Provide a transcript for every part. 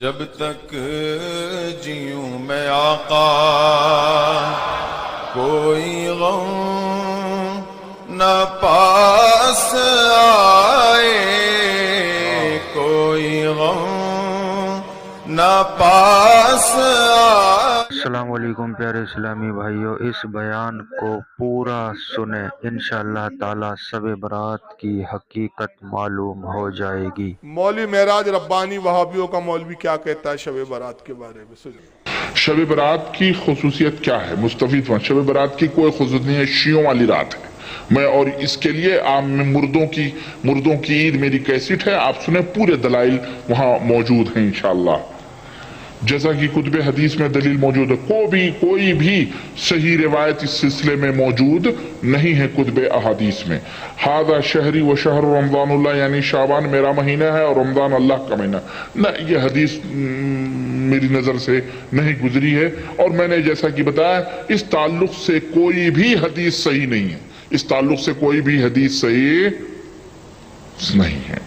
जब तक जीऊं मैं आका कोई गम न पास आए, कोई गम न पास आए। अस्सलाम वालेकुम प्यारे इस्लामी भाइयों, इस बयान को पूरा सुने, इंशाअल्लाह ताला शब बरात की हकीकत मालूम हो जाएगी। मौलवी महराज रब्बानी वहाबियों का मौलवी क्या कहता है शब बारात के बारे में, सुनिए। शब बारात की खुसूसियत क्या है? मुस्तफीद शब बारात की कोई खुसूसियत नहीं है, शियों वाली रात है। मैं और इसके लिए आप मुर्दों की ईद मेरी कैसेट है, आप सुने, पूरे दलाइल वहां मौजूद हैं इंशाअल्लाह। जैसा कि कुतुब हदीस में दलील मौजूद है, कोई भी सही रिवायत इस सिलसिले में मौजूद नहीं है कुतुब अहादीस में। हादा शहरी व शहर रमजानुल्लाह, यानी शाबान मेरा महीना है और रमजान अल्लाह का महीना न, ये हदीस मेरी नजर से नहीं गुजरी है। और मैंने जैसा कि बताया, इस ताल्लुक से कोई भी हदीस सही नहीं है, इस ताल्लुक से कोई भी हदीस सही नहीं है।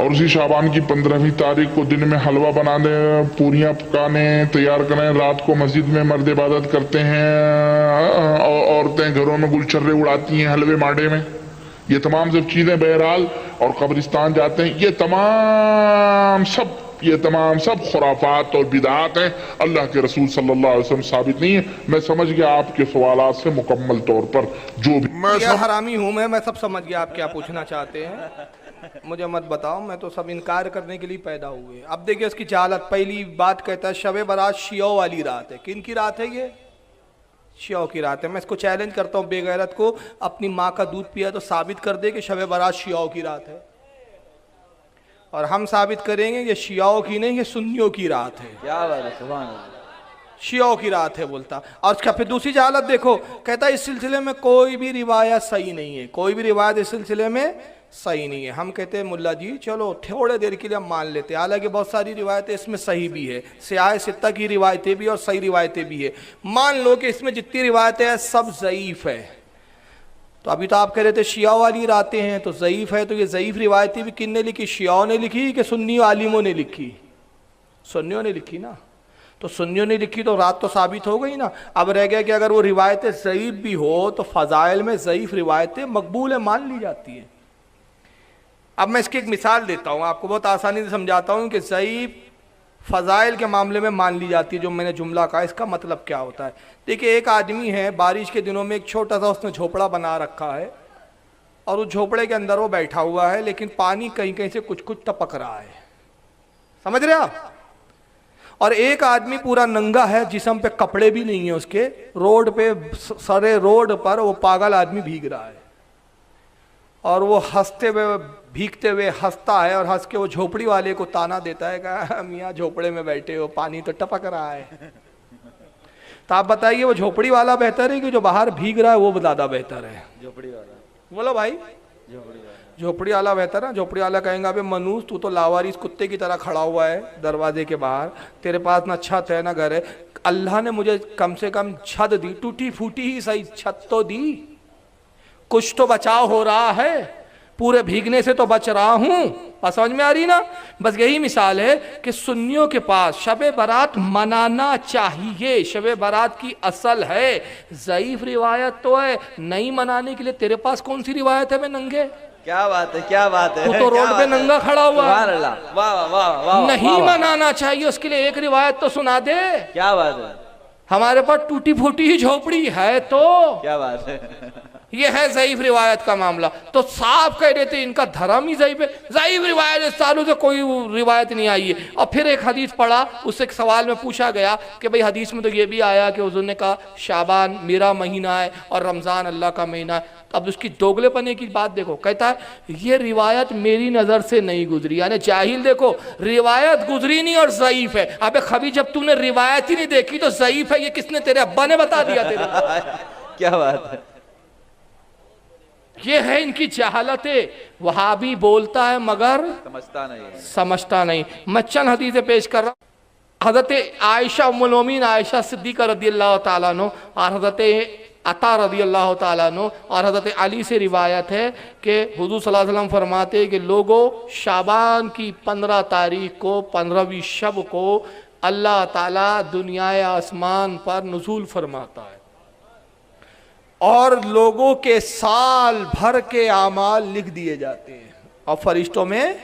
और उसी शाबान की 15वीं तारीख को दिन में हलवा बनाने, पूरियां पकाने तैयार करें, रात को मस्जिद में मर्द इबादत करते हैं और औरतें घरों में गुलछर्रे उड़ाती हैं हलवे माडे में, ये तमाम सब चीजें बहरहाल, और कब्रिस्तान जाते हैं, ये तमाम सब खुराफात और बिदात हैं, अल्लाह के रसूल सल्लल्लाहु अलैहि वसल्लम साबित नहीं है। मैं समझ गया आपके सवालात से मुकम्मल तौर पर जो भी मैं हरामी हूँ, मैं सब समझ गया आप क्या पूछना चाहते हैं, मुझे मत बताओ, मैं तो सब इनकार करने के लिए पैदा हुए। अब देखिए इसकी जहालत। पहली बात कहता है शब बारात शियों वाली रात है। किन की रात है ये? शियों की रात है। मैं इसको चैलेंज करता हूँ, बेगैरत को, अपनी माँ का दूध पिया तो साबित कर दे कि शब बारात शियों की रात है, और हम साबित करेंगे ये शियों की नहीं, ये सुन्नियों की रात है। क्या बात है, सुभान अल्लाह, शियों की रात है बोलता। और उसका फिर दूसरी जहालत देखो, कहता है इस सिलसिले में कोई भी रिवायत सही नहीं है, कोई भी रिवायत इस सिलसिले में सही नहीं है। हम कहते हैं मुल्ला जी चलो थोड़े देर के लिए हम मान लेते हैं, हालांकि बहुत सारी रिवायतें इसमें सही भी है, सियाह सित्ता की रिवायतें भी और सही रिवायतें भी है। मान लो कि इसमें जितनी रिवायतें हैं सब ज़ईफ़ है। तो अभी तो आप कह रहे थे शिया वाली रातें हैं तो ज़ईफ़ है, तो ये ज़ईफ़ रिवायतें भी किन ने लिखी? शियाओं ने लिखी कि सुन्नी आलिमों ने लिखी? सुन्नियों ने लिखी ना। तो सुन्नियों ने लिखी तो रात तो साबित हो गई ना। अब रह गया कि अगर वो रिवायतें ज़ईफ़ भी हो तो फ़ज़ाइल में ज़ईफ़ रिवायतें मकबूल है, मान ली जाती हैं। अब मैं इसकी एक मिसाल देता हूँ, आपको बहुत आसानी से समझाता हूँ कि ज़ईफ़ फ़ज़ाइल के मामले में मान ली जाती है। जो मैंने जुमला कहा इसका मतलब क्या होता है? देखिए एक आदमी है, बारिश के दिनों में एक छोटा सा उसने झोपड़ा बना रखा है, और उस झोपड़े के अंदर वो बैठा हुआ है, लेकिन पानी कहीं कहीं से कुछ कुछ टपक रहा है, समझ रहे आप? और एक आदमी पूरा नंगा है, जिस्म पे कपड़े भी नहीं है उसके, रोड पे, सरे रोड पर वो पागल आदमी भीग रहा है, और वो हंसते हुए भीगते हुए हंसता है, और हंस के वो झोपड़ी वाले को ताना देता है कि मियाँ झोपड़े में बैठे हो, पानी तो टपक रहा है। तो आप बताइए वो झोपड़ी वाला बेहतर है कि जो बाहर भीग रहा है वो ज़्यादा बेहतर है? झोपड़ी वाला। बोलो भाई, झोपड़ी वाला बेहतर है। झोपड़ी वाला कहेंगे अबे मनूस तू तो लावारिस कुत्ते की तरह खड़ा हुआ है दरवाजे के बाहर, तेरे पास ना छत है ना घर है, अल्लाह ने मुझे कम से कम छत दी, टूटी फूटी ही सही छत तो दी, कुछ तो बचाव हो रहा है, पूरे भीगने से तो बच रहा हूं। बस समझ में आ रही ना? बस यही मिसाल है कि सुन्नियों के पास शब बारात मनाना चाहिए, शब बारात की असल है। ज़ईफ़ रिवायत तो है, नहीं मनाने के लिए तेरे पास कौन सी रिवायत है? मैं नंगे, क्या बात है, क्या बात है, तू तो रोड पे नंगा खड़ा हुआ है। सुभान अल्लाह, वाह वाह वाह वाह। नहीं मनाना चाहिए, उसके लिए एक रिवायत तो सुना दे। क्या बात है, हमारे पास टूटी फूटी ही झोपड़ी है तो क्या बात है। ये है ज़ईफ़ रिवायत का मामला। तो साफ कह रहे थे इनका धर्म ही ज़ईफ़ है, ज़ईफ़ रिवायत इस सालों से कोई रिवायत नहीं आई है। और फिर एक हदीस पढ़ा, उससे एक सवाल में पूछा गया कि भाई हदीस में तो ये भी आया कि हुज़ूर ने कहा शाबान मेरा महीना है और रमज़ान अल्लाह का महीना है। तो अब उसकी दोगलेपने की बात देखो, कहता है ये रिवायत मेरी नज़र से नहीं गुजरी, यानी जाहिल देखो रिवायत गुजरी नहीं और ज़ईफ़ है। अबे खबी जब तूने रिवायत ही नहीं देखी तो ज़ईफ़ है ये किसने? तेरे अब्बा ने बता दिया तेरे। क्या बात है, ये है इनकी जहालतें। वहाबी बोलता है मगर समझता नहीं। मैं चंद हदीसें पेश कर रहा हूँ। हज़रत आयशा उम्मुल मोमिनीन आयशा सिद्दीक़ा रज़ियल्लाहु ताला अन्हा और हज़रत अता रज़ी अल्लाह ताला अन्हु और हज़रत अली से रिवायत है कि हुज़ूर सल्लल्लाहु अलैहि वसल्लम फरमाते हैं कि लोगों, शाबान की 15 तारीख को, 15वीं शब को अल्लाह ताला दुनियाए आसमान पर नुज़ूल फरमाता है और लोगों के साल भर के आमाल लिख दिए जाते हैं और फरिश्तों में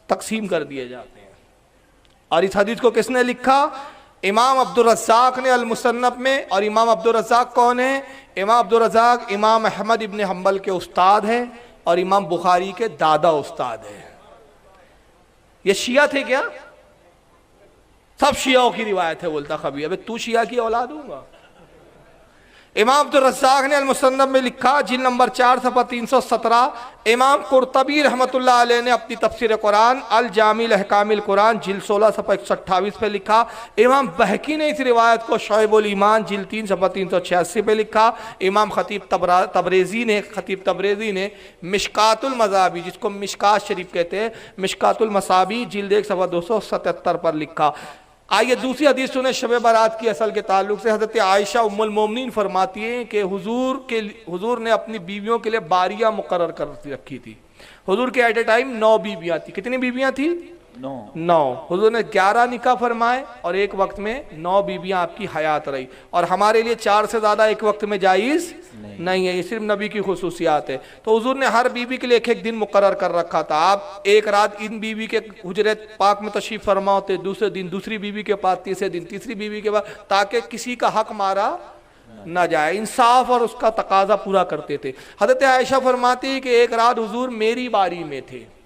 तकसीम कर दिए जाते हैं। और इस हदीस को किसने लिखा? इमाम अब्दुल रज़्ज़ाक़ ने अल मुसन्नफ़ में। और इमाम अब्दुल रज़्ज़ाक़ कौन है? इमाम अब्दुल रज़्ज़ाक़ इमाम अहमद इब्न हम्बल के उस्ताद हैं और इमाम बुखारी के दादा उस्ताद हैं। ये शिया थे क्या? सब शियाओं की रिवायत है। बोलता कभी अबे तू शिया की औलाद हूँगा। इमाम अब्दुल रज़्ज़ाक़ ने अल मुसन्नफ़ में लिखा, जिल्द नंबर 4 सफ़ा 317। इमाम कुर्तबी रहमतुल्लाह अलैह ने अपनी तफसीर कुरान अल जामिल अहकामिल कुरान जिल्द 16 सफ़ा 128 पे लिखा। इमाम बहकी ने इस रिवायत को शोअबुल ईमान जिल्द 3 सफ़ा 386 पे लिखा। इमाम खतीब तबरेज़ी ने मिशकातुल मज़ाबी, जिसको मिशकात शरीफ कहते हैं, मिशकातुल मसाबी जिल्द 1 सफ़ा 277 पर लिखा। आइए दूसरी हदीस सुने शब बारात की असल के ताल्लुक से। हज़रत आयशा उम्मुल मोमिनीन फरमाती हैं कि हुजूर ने अपनी बीवियों के लिए बारियां मुकर्रर कर रखी थी। हुजूर के एट ए टाइम 9 बीवियां थी। कितनी बीवियां थी? 9। हुजूर ने 11 निकाह फरमाए और एक वक्त में 9 बीवियां आपकी हयात रही। और हमारे लिए 4 से ज़्यादा एक वक्त में जायज़ नहीं है, ये सिर्फ नबी की खुसूसियात है। तो हुजूर ने हर बीवी के लिए एक दिन मुकर्रर कर रखा था। आप एक रात इन बीवी के हुजरे पाक में तशरीफ़ फरमा होते, दूसरे दिन दूसरी बीवी के पास, तीसरे दिन तीसरी बीवी के पास, ताकि किसी का हक मारा ना जाए। इंसाफ और उसका तकाजा पूरा करते थे। हज़रत आयशा फरमाती है कि एक रात हुजूर मेरी बारी में थे,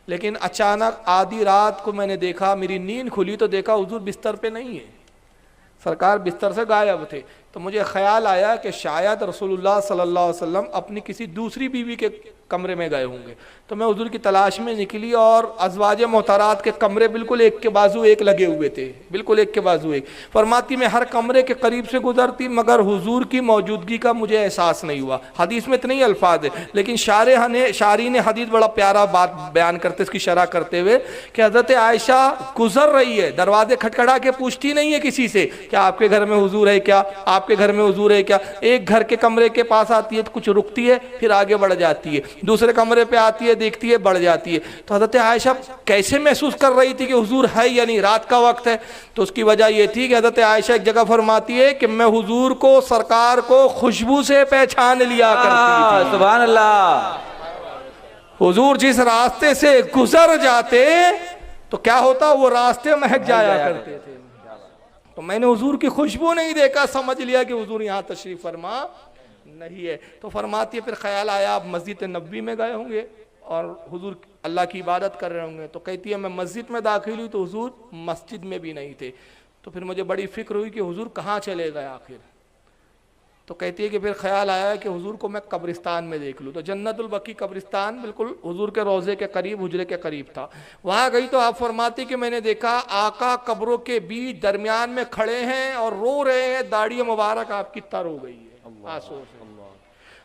लेकिन अचानक आधी रात को मैंने देखा, मेरी नींद खुली तो देखा हुजूर बिस्तर पे नहीं है, सरकार बिस्तर से गायब थे। तो मुझे ख्याल आया कि शायद रसूलुल्लाह सल्लल्लाहु अलैहि वसल्लम अपनी किसी दूसरी बीवी के कमरे में गए होंगे। तो मैं हुजूर की तलाश में निकली और अज़वाज मोहतरात के कमरे बिल्कुल एक के बाजू एक लगे हुए थे, बिल्कुल एक के बाजू एक। फरमाती मैं हर कमरे के करीब से गुजरती मगर हुजूर की मौजूदगी का मुझे एहसास नहीं हुआ। हदीस में इतने ही अल्फाज है, लेकिन शारी ने हदीस बड़ा प्यारा बात बयान करते, इसकी शरह करते हुए कि हज़रत आयशा गुजर रही है, दरवाजे खटखटा के पूछती नहीं है किसी से कि आपके घर में हुजूर है क्या, आपके घर में हुजूर है क्या। एक घर के कमरे के पास आती है तो कुछ रुकती है, फिर आगे बढ़ जाती है, दूसरे कमरे पे आती है, देखती है, बढ़ जाती है। तो हज़रत आयशा कैसे महसूस कर रही थी कि हुजूर है या नहीं, रात का वक्त है। तो उसकी वजह यह थी कि हज़रत आयशा एक जगह फरमाती है कि मैं हुजूर को, सरकार को खुशबू से पहचान लिया करती थी। सुभान अल्लाह। हुजूर जिस रास्ते से गुजर जाते तो क्या होता, वो रास्ते महक जाया करते थे। तो मैंने हुजूर की खुशबू नहीं देखा, समझ लिया कि हुजूर यहाँ तशरीफ फरमा नहीं है। तो फरमाती है फिर ख्याल आया आप मस्जिद नबवी में गए होंगे और हुजूर अल्लाह की इबादत कर रहे होंगे। तो कहती है मैं मस्जिद में दाखिल हुई तो हुजूर मस्जिद में भी नहीं थे। तो फिर मुझे बड़ी फिक्र हुई कि हुजूर कहाँ चले गए आखिर। तो कहती है कि फिर ख्याल आया कि हुजूर को मैं कब्रिस्तान में देख लूँ। तो जन्नतुल बकी कब्रिस्तान बिल्कुल हुजूर के रोज़े के करीब, हुजरे के करीब था। वहाँ गई तो आप फरमाती कि मैंने देखा आका कब्रों के बीच दरमियान में खड़े हैं और रो रहे हैं, दाढ़ी मुबारक आपकी तर हो गई है आंसू से।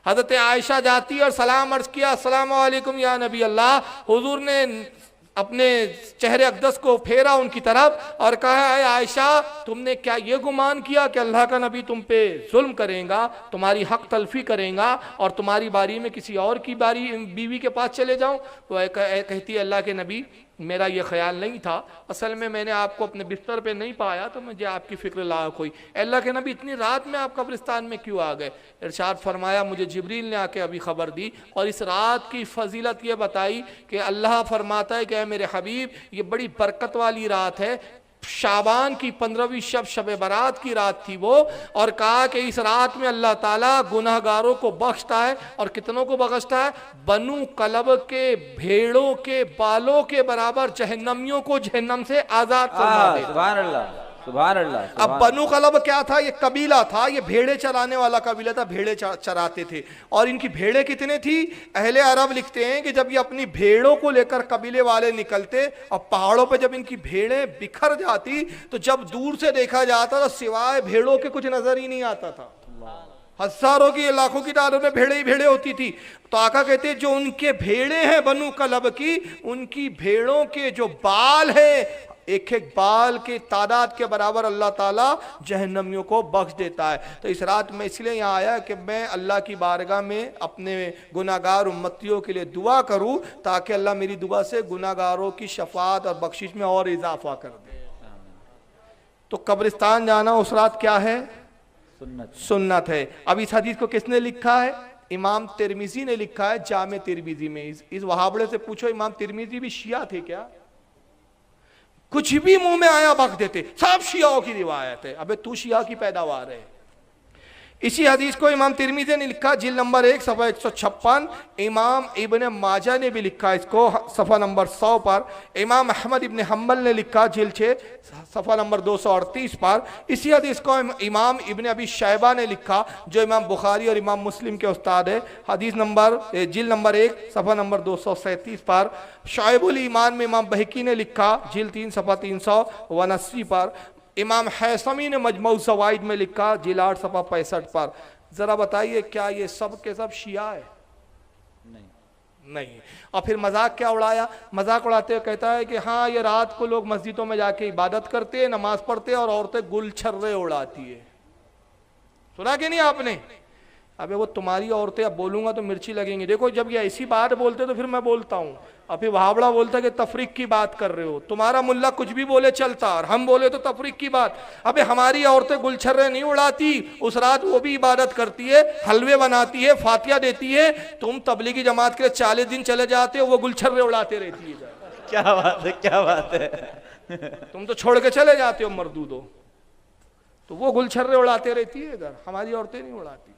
हज़रत आयशा जाती और सलाम अर्ज किया, अस्सलाम वालेकुम या नबी अल्लाह। हुजूर ने अपने चेहरे अक़दस को फेरा उनकी तरफ और कहा है आयशा तुमने क्या ये गुमान किया कि अल्लाह का नबी तुम पे जुल्म करेगा, तुम्हारी हक तलफी करेगा और तुम्हारी बारी में किसी और की बीवी के पास चले जाऊं। वो कहती है अल्लाह के नबी मेरा ये ख्याल नहीं था, असल में मैंने आपको अपने बिस्तर पे नहीं पाया तो मुझे आपकी फ़िक्र लायक हुई। अल्लाह के नबी इतनी रात में आप कब्रिस्तान में क्यों आ गए? इरशाद फरमाया मुझे जिब्रील ने आके अभी ख़बर दी और इस रात की फजीलत ये बताई कि अल्लाह फरमाता है कि मेरे हबीब ये बड़ी बरकत वाली रात है, शाबान की 15वीं शब बारात की रात थी वो। और कहा कि इस रात में अल्लाह ताला गुनहगारों को बख्शता है और कितनों को बख्शता है, बनु कलब के भेड़ों के बालों के बराबर जहन्नमियों को जहन्नम से आजाद फरमा देता है। सुभान अल्लाह, सुभान अल्लाह। अब बनु कलब क्या था? ये कबीला था, ये भेड़े चराने वाला कबीला था, भेड़े चराते थे। और इनकी भेड़े कितने थी? अहले अरब लिखते हैं कि जब ये अपनी भेड़ों को लेकर कबीले वाले निकलते और पहाड़ों पे जब इनकी भेड़ें बिखर जाती तो जब दूर से देखा जाता तो सिवाय भेड़ों के कुछ नजर ही नहीं आता था। हजारों की, लाखों की तादाद में भेड़े ही भेड़े होती थी। तो आका कहते हैं जो उनके भेड़े हैं बनु कलब की, उनकी भेड़ों के जो बाल है एक एक बाल के तादाद के बराबर अल्लाह ताला जहन्नमियों को बख्श देता है। तो इस रात में इसलिए यहाँ आया कि मैं अल्लाह की बारगाह में अपने गुनाहगार उम्मतियों के लिए दुआ करूँ, ताकि अल्लाह मेरी दुआ से गुनाहगारों की शफात और बख्शिश में और इजाफा कर दे। तो कब्रिस्तान जाना उस रात क्या है? सुन्नत है। अब इस हदीस को किसने लिखा है? इमाम तिरमिजी ने लिखा है जामे तिरमिजी में। इस वहाबड़े से पूछो इमाम तिरमिजी भी शिया थे क्या? कुछ भी मुंह में आया बक देते, सब शियाओं की रिवायत है। अबे तू शिया की पैदावार है। इसी हदीस को इमाम तिरमिजी ने लिखा जिल्द नंबर 1 सफ़ा 156। इमाम इब्न माजा ने भी लिखा इसको सफ़ा नंबर 100 पर। इमाम अहमद इब्न हम्बल ने लिखा जिल्द 6 सफ़ा नंबर 238 पर। इसी हदीस को इमाम इब्न अबी शैबा ने लिखा, जो इमाम बुखारी और इमाम मुस्लिम के उस्ताद है, हदीस नंबर जिल्द नंबर 1 सफ़ा नंबर 237 पर। शाइबुल ईमान में इमाम बहकी ने लिखा जिल्द 3 सफ़ा 379 पर। इमाम हैसमी ने मजमू ज़वाइद में लिखा जिल्द 8 सफ़ा 65 पर। जरा बताइए क्या ये सब के सब शिया है? नहीं। और फिर मजाक क्या उड़ाया? मजाक उड़ाते हुए कहता है कि हाँ ये रात को लोग मस्जिदों में जाके इबादत करते हैं, नमाज पढ़ते हैं और औरतें गुलछर्रे उड़ाती है। सुना कि नहीं आपने? अबे वो तुम्हारी औरतें, अब बोलूंगा तो मिर्ची लगेंगी। देखो जब ये ऐसी बात बोलते तो फिर मैं बोलता हूँ, अब फिर वहाबड़ा बोलता है कि तफरीक की बात कर रहे हो। तुम्हारा मुल्ला कुछ भी बोले चलता, और हम बोले तो तफरीक की बात। अबे हमारी औरतें गुलछर्रे नहीं उड़ाती, उस रात वो भी इबादत करती है, हलवे बनाती है, फातिया देती है। तुम तबलीगी जमात के लिए 40 दिन चले जाते हो, वो गुलछर्रे उड़ाते रहती है। क्या बात है, क्या बात है। तुम तो छोड़ के चले जाते हो मरदूदो, तो वो गुलछर्रे उड़ाते रहती है इधर, हमारी औरतें नहीं उड़ाती।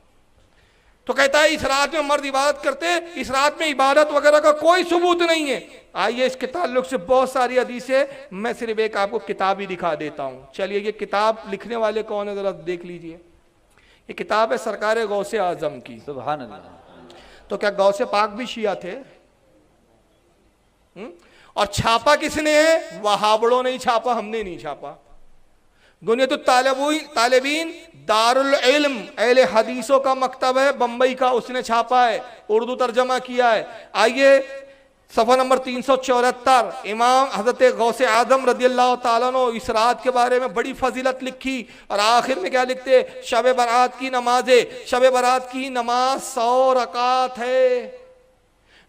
तो कहता है इस रात में मर्द इबादत करते, इस रात में इबादत वगैरह का कोई सबूत नहीं है। आइए इसके ताल्लुक से बहुत सारी हदीसें, मैं सिर्फ एक आपको किताब ही दिखा देता हूँ। चलिए ये किताब लिखने वाले कौन है जरा देख लीजिए। ये किताब है सरकार गौसे आजम की। सुभान अल्लाह। तो क्या गौसे पाक भी शिया थे? और छापा किसने है? वहाबड़ों ने ही छापा, हमने नहीं छापा। गुनियत तालिबीन दारुल इल्म अहले हदीसों का मकतब है बंबई का, उसने छापा है, उर्दू तर्जमा किया है। आइए सफ़ा नंबर 374, इमाम हज़रत गौसे आज़म रज़ियल्लाहु ताला अन्हु इस रात के बारे में बड़ी फजीलत लिखी, और आखिर में क्या लिखते? शब बरात की नमाज़े, शब बरात की नमाज 100 रकात है,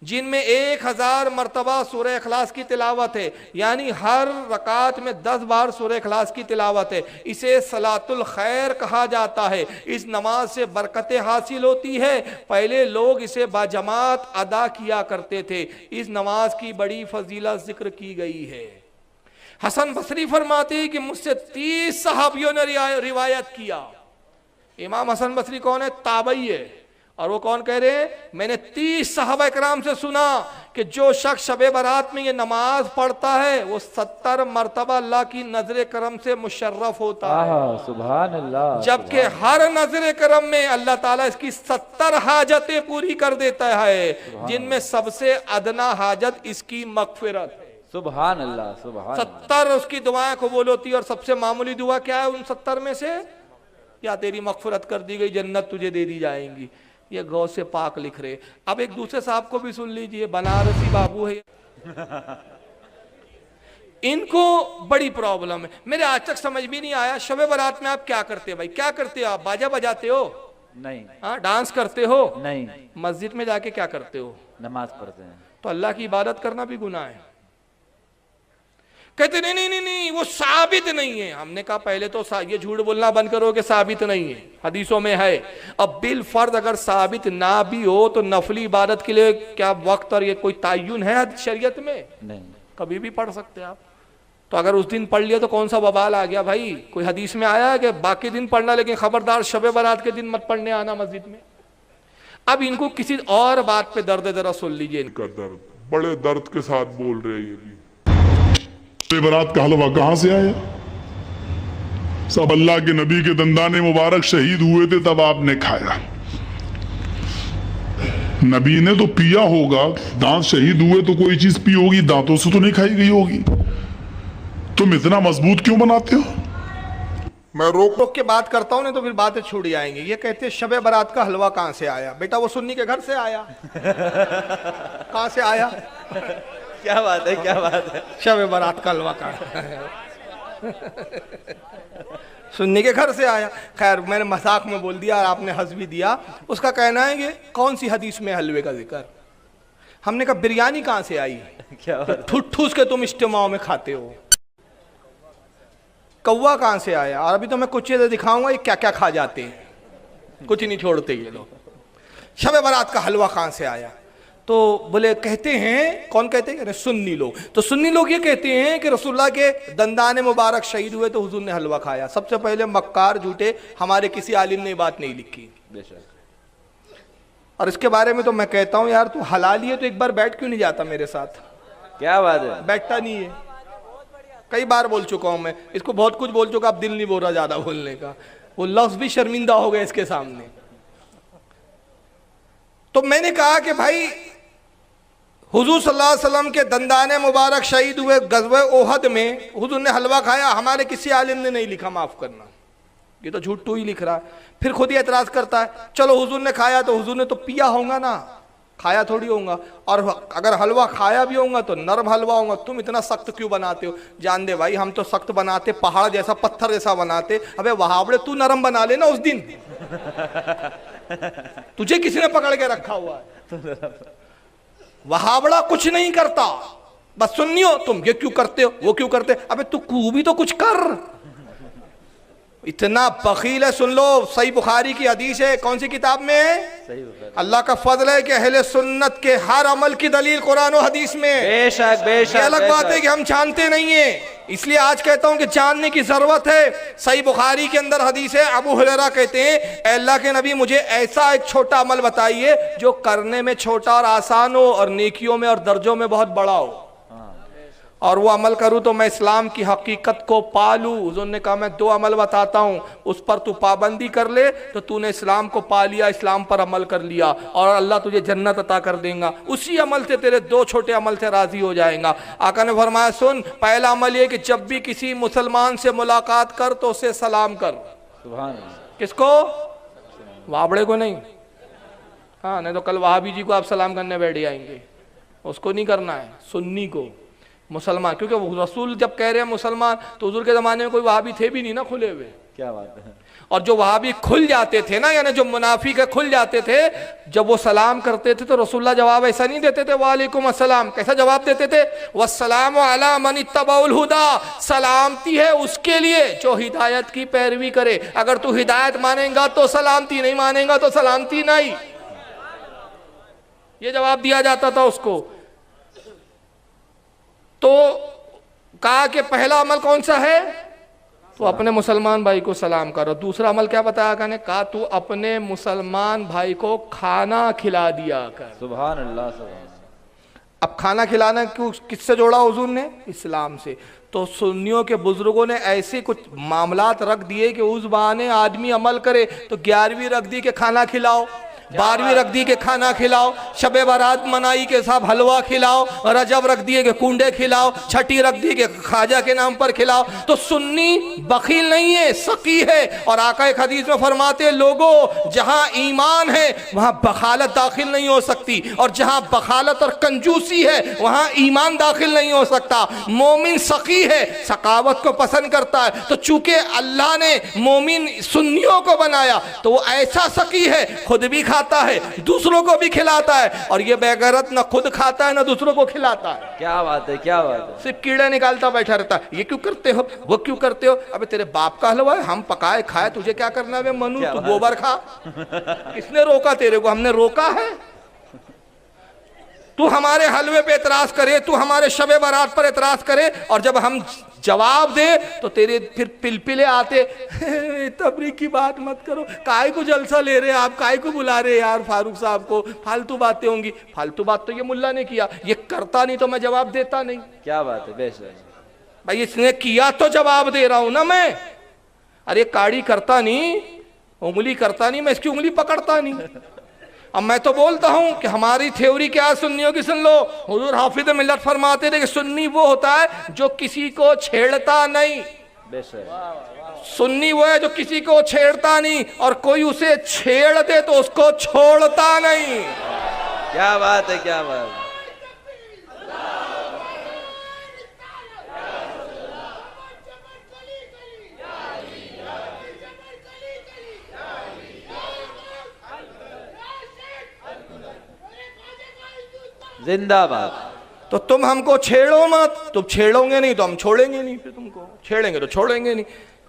जिनमें 1000 मरतबा सूरह इखलास की तिलावत है, यानी हर रकात में 10 बार सूरह इखलास की तिलावत है। इसे सलातुल खैर कहा जाता है। इस नमाज से बरकतें हासिल होती है। पहले लोग इसे बाजमात अदा किया करते थे। इस नमाज की बड़ी फजीलत जिक्र की गई है। हसन बसरी फरमाते हैं कि मुझसे 30 सहाबियों ने रिवायत किया। इमाम हसन बसरी कौन है? ताबई है। और वो कौन कह रहे हैं? मैंने 30 सहाबा इकराम से सुना कि जो शख्स शबे बारात में ये नमाज पढ़ता है वो 70 मरतबा अल्लाह की नजर करम से मुशर्रफ होता है। सुभान अल्लाह। जबकि हर नजर करम में अल्लाह ताला इसकी 70 हाजतें पूरी कर देता है, जिनमें सबसे अदना हाजत इसकी मगफिरत है। सुभान अल्लाह, सुभान। 70 उसकी दुआएं कबूल होती है। और सबसे मामूली दुआ क्या है उन 70 में से? या तेरी मगफिरत कर दी गई, जन्नत तुझे दे दी जाएंगी। ये गौसे पाक लिख रहे। अब एक दूसरे साहब को भी सुन लीजिए, बनारसी बाबू है। इनको बड़ी प्रॉब्लम है। मेरे आज तक समझ भी नहीं आया, शबे बारात में आप क्या करते हो भाई? क्या करते हो आप? बाजा बजाते हो? नहीं। हाँ, डांस करते हो? नहीं। मस्जिद में जाके क्या करते हो? नमाज पढ़ते हैं। तो अल्लाह की इबादत करना भी गुनाह है। कहते नहीं नहीं नहीं नहीं वो साबित नहीं है। हमने कहा पहले तो ये झूठ बोलना बंद करो कि साबित नहीं है, हदीसों में है। अब बिल फर्ज अगर साबित ना भी हो तो नफली इबादत के लिए क्या वक्त और ये कोई तायुन है शरीयत में? नहीं। कभी भी पढ़ सकते हैं आप। तो अगर उस दिन पढ़ लिया तो कौन सा बवाल आ गया भाई? कोई हदीस में आया है कि बाकी दिन पढ़ना, लेकिन खबरदार शबे बारात के दिन मत पढ़ने आना मस्जिद में। अब इनको किसी और बात पे दर्द जरा सुन लीजिए। दर्द बड़े दर्द के साथ बोल रहे हैं। ये भी बारात का हलवा कहां से आया? सब अल्लाह के नबी के दंदाने मुबारक शहीद हुए थे तब आपने खाया। नबी ने तो पिया होगा, दांत शहीद हुए तो कोई चीज पी होगी, दांतों से तो नहीं खाई गई होगी। तुम इतना मजबूत क्यों बनाते हो? मैं रोक रोक के बात करता हूं, नहीं तो फिर बातें छूट जाएंगी। ये कहते हैं शबे बारात का हलवा कहां से आया? बेटा वो सुन्नी के घर से आया। कहां से आया? क्या बात है, क्या बात है। शब बारात का हलवा काट सुन्नी के घर से आया। खैर मैंने मजाक में बोल दिया और आपने हंस भी दिया। उसका कहना है कि कौन सी हदीस में हलवे का जिक्र। हमने कहा बिरयानी कहाँ से आई, क्या बात ठूस के तुम इज्तिमाओं में खाते हो। कौवा कहाँ से आया, और अभी तो मैं कुछ चीजें दिखाऊंगा ये क्या क्या खा जाते हैं, कुछ नहीं छोड़ते ये लोग। शब बारात का हलवा कहाँ से आया, तो बोले कहते हैं, कौन कहते हैं, सुन्नी लोग। तो सुन्नी लोग ये कहते हैं कि रसूलुल्लाह के दंदान मुबारक शहीद हुए तो हुजूर ने हलवा खाया। सबसे पहले मक्कार झूठे, हमारे किसी आलिम ने बात नहीं लिखी। बेशक। और इसके बारे में तो मैं कहता हूँ यार तू हलाली है तो एक बार बैठ क्यों नहीं जाता मेरे साथ। क्या बात है। बैठता नहीं है, कई बार बोल चुका हूं मैं इसको, बहुत कुछ बोल चुका, अब दिल नहीं बोल रहा ज्यादा बोलने का। वो लफ्ज भी शर्मिंदा हो गए इसके सामने। तो मैंने कहा कि भाई हुजूर सल्लल्लाहु अलैहि वसल्लम के दंदाने मुबारक शहीद हुए गज़वे ओहद में हुजूर ने हलवा खाया, हमारे किसी आलिम ने नहीं लिखा, माफ करना, ये तो झूठ तू ही लिख रहा है। फिर खुद ही एतराज करता है, चलो हुजूर ने खाया तो हुजूर ने तो पिया होगा ना, खाया थोड़ी होगा। और अगर हलवा खाया भी होगा तो नरम हलवा होगा, तुम इतना सख्त क्यों बनाते हो। जान दे भाई हम तो सख्त बनाते, पहाड़ जैसा पत्थर जैसा बनाते। अबे वहावड़े तू नरम बना लेना उस दिन तुझे किसी ने पकड़ के रखा हुआ है। वहावड़ा कुछ नहीं करता, बस सुन्नियो तुम ये क्यों करते हो वो क्यों करते। अबे तू भी तो कुछ कर, इतना बखील है। सुन लो, सही बुखारी की हदीस है, कौन सी किताब में है, सही बुखारी। अल्लाह का फजल है कि अहले सुन्नत के हर अमल की दलील कुरान और हदीस में। बेशक बेशक। ये अलग बात है कि हम जानते नहीं है, इसलिए आज कहता हूं कि जानने की जरूरत है। सही बुखारी के अंदर हदीस है, अबू हुरैरा कहते हैं अल्लाह के नबी मुझे ऐसा एक छोटा अमल बताइए जो करने में छोटा और आसान हो और नेकियों में और दर्जों में बहुत बड़ा हो, और वो अमल करूं तो मैं इस्लाम की हकीकत को पालूं। हुज़ूर ने कहा मैं 2 अमल बताता हूं, उस पर तू पाबंदी कर ले तो तूने इस्लाम को पा लिया, इस्लाम पर अमल कर लिया और अल्लाह तुझे जन्नत अता कर देगा। उसी अमल से तेरे 2 छोटे अमल से राजी हो जाएगा। आका ने फरमाया सुन, पहला अमल ये कि जब भी किसी मुसलमान से मुलाकात कर तो उसे सलाम कर। सुभान अल्लाह। किसको, वाबड़े को नहीं, हाँ नहीं तो कल वहाबी जी को आप सलाम करने बैठ जाएंगे, उसको नहीं करना है, सुन्नी को, मुसलमान। क्योंकि रसूल जब कह रहे हैं मुसलमान तो हुजूर के ज़माने में कोई वहाबी थे भी नहीं ना खुले हुए। क्या बात है। और जो वहाबी खुल जाते थे ना, यानी जो मुनाफिक खुल जाते थे, जब वो सलाम करते थे तो रसूलुल्लाह जवाब ऐसा नहीं देते थे वालेकुम अस्सलाम, कैसा जवाब देते थे, वस्सलामु अला मन इत्तबउल हुदा, सलामती है उसके लिए जो हिदायत की पैरवी करे। अगर तू हिदायत मानेगा तो सलामती, नहीं मानेगा तो सलामती नहीं, ये जवाब दिया जाता था उसको। तो कहा कि पहला अमल कौन सा है, तो अपने मुसलमान भाई को सलाम करो। दूसरा अमल क्या बताया कहने, कहा तू अपने मुसलमान भाई को खाना खिला दिया कर। सुभान अल्लाह सुभान। अब खाना खिलाना क्यों, किससे जोड़ा हुजूर ने, इस्लाम से। तो सुन्नियों के बुजुर्गों ने ऐसे कुछ मामलात रख दिए कि उस बहाने आदमी अमल करे। तो 11वीं रख दी कि खाना खिलाओ, 12वीं रख दी के खाना खिलाओ, शबे बारात मनाई के साथ हलवा खिलाओ, रजब रख दिए के कुंडे खिलाओ, छठी रख दी के ख्वाजा के नाम पर खिलाओ। तो सुन्नी बखील नहीं है, सकी है। और आका एक हदीस में फरमाते लोगों जहां ईमान है वहां बखालत दाखिल नहीं हो सकती, और जहां बखालत और कंजूसी है वहां ईमान दाखिल नहीं हो सकता। मोमिन सकी है, सकावत को पसंद करता है। तो चूंकि अल्लाह ने मोमिन सुन्नियों को बनाया तो वो ऐसा सकी है, खुद भी खाता है, दूसरों को भी खिलाता है, और ये बेगैरत न खुद खाता है न दूसरों को खिलाता है। क्या बात है, क्या बात है। सिर्फ कीड़े निकालता बैठा रहता है, ये क्यों करते हो वो क्यों करते हो। अबे तेरे बाप का हलवा है, हम पकाए खाए, तुझे क्या करना है मनु, तू गोबर खा। किसने रोका तेरे को, हमने रोका है। तू हमारे हलवे पे एतराज करे, तू हमारे शबे बारात पर एतराज करे, और जब हम जवाब दे तो तेरे फिर पिलपिले आते तबरीक की बात मत करो, काय को जलसा ले रहे आप, काय को बुला रहे यार फारूक साहब को, फालतू बातें होंगी। फालतू बात तो ये मुल्ला ने किया, ये करता नहीं तो मैं जवाब देता नहीं। क्या बात है, बेशक भाई इसने किया तो जवाब दे रहा हूं ना मैं। अरे काड़ी करता नहीं, उंगली करता नहीं, मैं इसकी उंगली पकड़ता नहीं। अब मैं तो बोलता हूं कि हमारी थ्योरी क्या है, सुन्नियों की सुन लो। हुजूर हाफिज मिल्लत फरमाते थे कि सुन्नी वो होता है जो किसी को छेड़ता नहीं। बेशक। सुन्नी वो है जो किसी को छेड़ता नहीं, और कोई उसे छेड़ दे तो उसको छोड़ता नहीं। क्या बात है, क्या बात है। जिंदाबाद। तो तुम हमको छेड़ो मत, तुम छेड़ोगे नहीं तो हम छोड़ेंगे नहीं, फिर तुमको छेड़ेंगे तो छोड़ेंगे नहीं।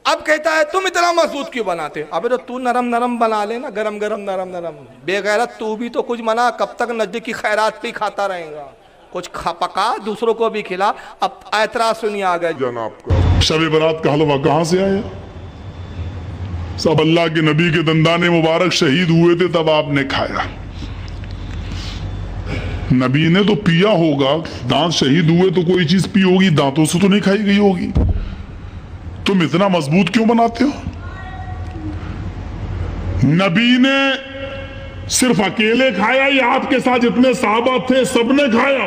अब कहता है तुम इतना मजबूत क्यों बनाते? अबे तो तू नरम नरम बना लेना, गरम गरम नरम नरम। बेगैरत तू भी तो कुछ बना, कब तक नजदीक की खैरात पे खाता रहेगा? कुछ पका दूसरों को भी खिला। अब ऐतराज सुनिए आ गए जनाब का शब बरात का हलवा कहां से आया? सब अल्लाह के नबी के दंदाने मुबारक शहीद हुए थे तब आपने खाया। नबी ने तो पिया होगा, दांत शहीद हुए तो कोई चीज पी होगी, दांतों से तो नहीं खाई गई होगी। तुम इतना मजबूत क्यों बनाते हो? नबी ने सिर्फ अकेले खाया या आपके साथ जितने साहबा थे सबने खाया?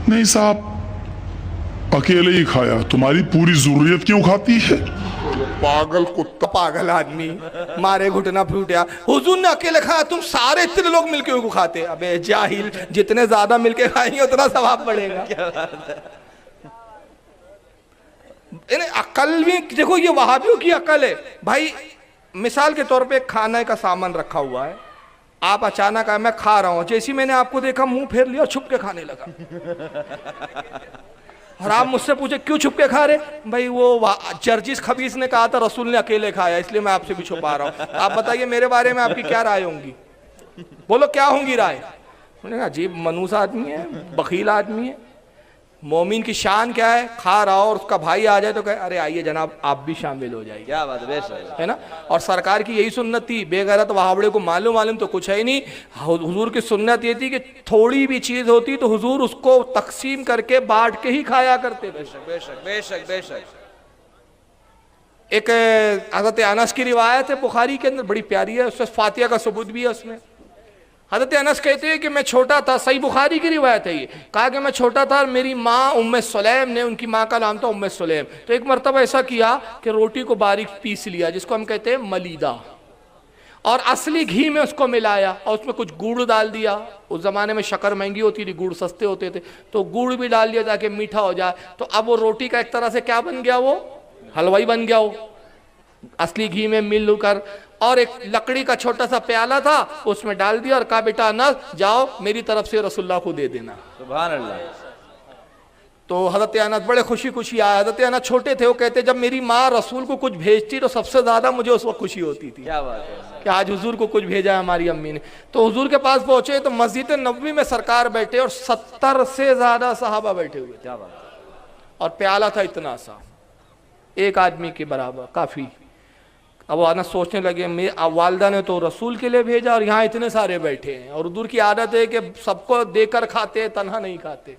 नहीं साहब, अकेले ही खाया। तुम्हारी पूरी जरूरत क्यों खाती है? पागल कुत्ता, पागल आदमी, मारे घुटना फूटा। हुजूर ने अकेले खाया, तुम सारे इतने लोग मिलके उसको खाते। अबे जाहिल, जितने ज्यादा मिलके खाएंगे उतना सवाब बढ़ेगा। अकल भी देखो, ये वहाबियों की अकल है भाई। मिसाल के तौर पे खाने का सामान रखा हुआ है, आप अचानक आए, मैं खा रहा हूं, जैसे ही मैंने आपको देखा मुंह फेर लिया, छुप के खाने लगा। और आप मुझसे पूछे क्यों छुप के खा रहे? भाई वो जर्जिस खबीस ने कहा था रसूल ने अकेले खाया, इसलिए मैं आपसे भी छुपा रहा हूं। आप बताइए मेरे बारे में आपकी क्या राय होंगी? बोलो क्या होंगी राय? उन्होंने कहा अजीब मनूस आदमी है, बखील आदमी है। मोमिन की शान क्या है? खा रहा हो और उसका भाई आ जाए तो कहे अरे आइए जनाब आप भी शामिल हो जाइए। क्या बात है, बेशक है ना। और सरकार की यही सुन्नत थी, बेगैरत वहाबड़े को मालूम तो कुछ है ही नहीं। हुजूर की सुन्नत ये थी कि थोड़ी भी चीज होती तो हुजूर उसको तकसीम करके बांट के ही खाया करते। बेशक बेशक बेशक बेशक। एक हज़रत अनस की रिवायत है बुखारी के अंदर, बड़ी प्यारी है, उसमें फातिहा का सबूत भी है। उसमें हज़रत अनस कहते हैं कि मैं छोटा था, सही बुखारी की रिवायत है ये, कहा कि मैं छोटा था और मेरी माँ उम्मे सुलैम ने, उनकी माँ का नाम था उम्मे सुलैम, तो एक मरतबा ऐसा किया कि रोटी को बारीक पीस लिया, जिसको हम कहते हैं मलीदा, और असली घी में उसको मिलाया और उसमें कुछ गुड़ डाल दिया। उस ज़माने में शक्कर महंगी होती थी, गुड़ सस्ते होते थे, तो गुड़ भी डाल दिया ताकि मीठा हो जाए। तो अब वो रोटी का एक तरह से क्या बन गया, वो हलवाई बन गया, वो असली घी में मिल कर। और एक लकड़ी का छोटा सा प्याला था, उसमें डाल दिया और कहा बेटा अनस जाओ मेरी तरफ से रसूलुल्लाह को दे देना। सुभान अल्लाह। तो हज़रत अनस बड़े खुशी खुशी आए। हज़रत अनस छोटे थे, वो कहते जब मेरी माँ रसूल को कुछ भेजती तो सबसे ज्यादा मुझे उस वक्त खुशी होती थी। क्या बात है कि आज हुजूर को कुछ भेजा है हमारी अम्मी ने। तो हुजूर के पास पहुंचे तो मस्जिद नबवी में सरकार बैठे और 70 से ज्यादा सहाबा बैठे हुए। क्या बात है। और प्याला था इतना सा, एक आदमी के बराबर, काफी। अब वो अनस सोचने लगे वालदा ने तो रसूल के लिए भेजा और यहाँ इतने सारे बैठे हैं, और हुजूर की आदत है कि सबको देकर खाते हैं, तन्हा नहीं खाते।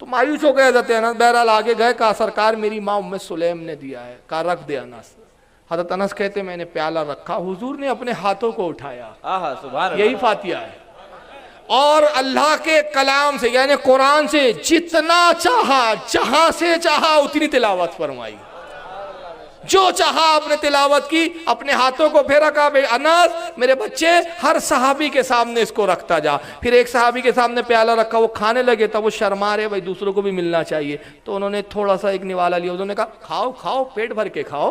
तो मायूस हो गए जाते अनस। बहरहाल आगे गए, कहा सरकार मेरी माँ उम्मे सुलैम ने दिया है। कहा रख दे अनस। हज़रत अनस कहते मैंने प्याला रखा, हुजूर ने अपने हाथों को उठाया। आहा सुभान यही फातिहा है। और अल्लाह के कलाम से यानी कुरान से जितना चाहा, जहां से चाहा उतनी तिलावत फरमाई, जो चाहा आपने तिलावत की, अपने हाथों को फेरा, कहा अनस मेरे बच्चे हर सहाबी के सामने इसको रखता जा। फिर एक सहाबी के सामने प्याला रखा, वो खाने लगे, तब वो शर्मा रहे, भाई दूसरों को भी मिलना चाहिए, तो उन्होंने थोड़ा सा एक निवाला लिया, उन्होंने कहा खाओ खाओ पेट भर के खाओ,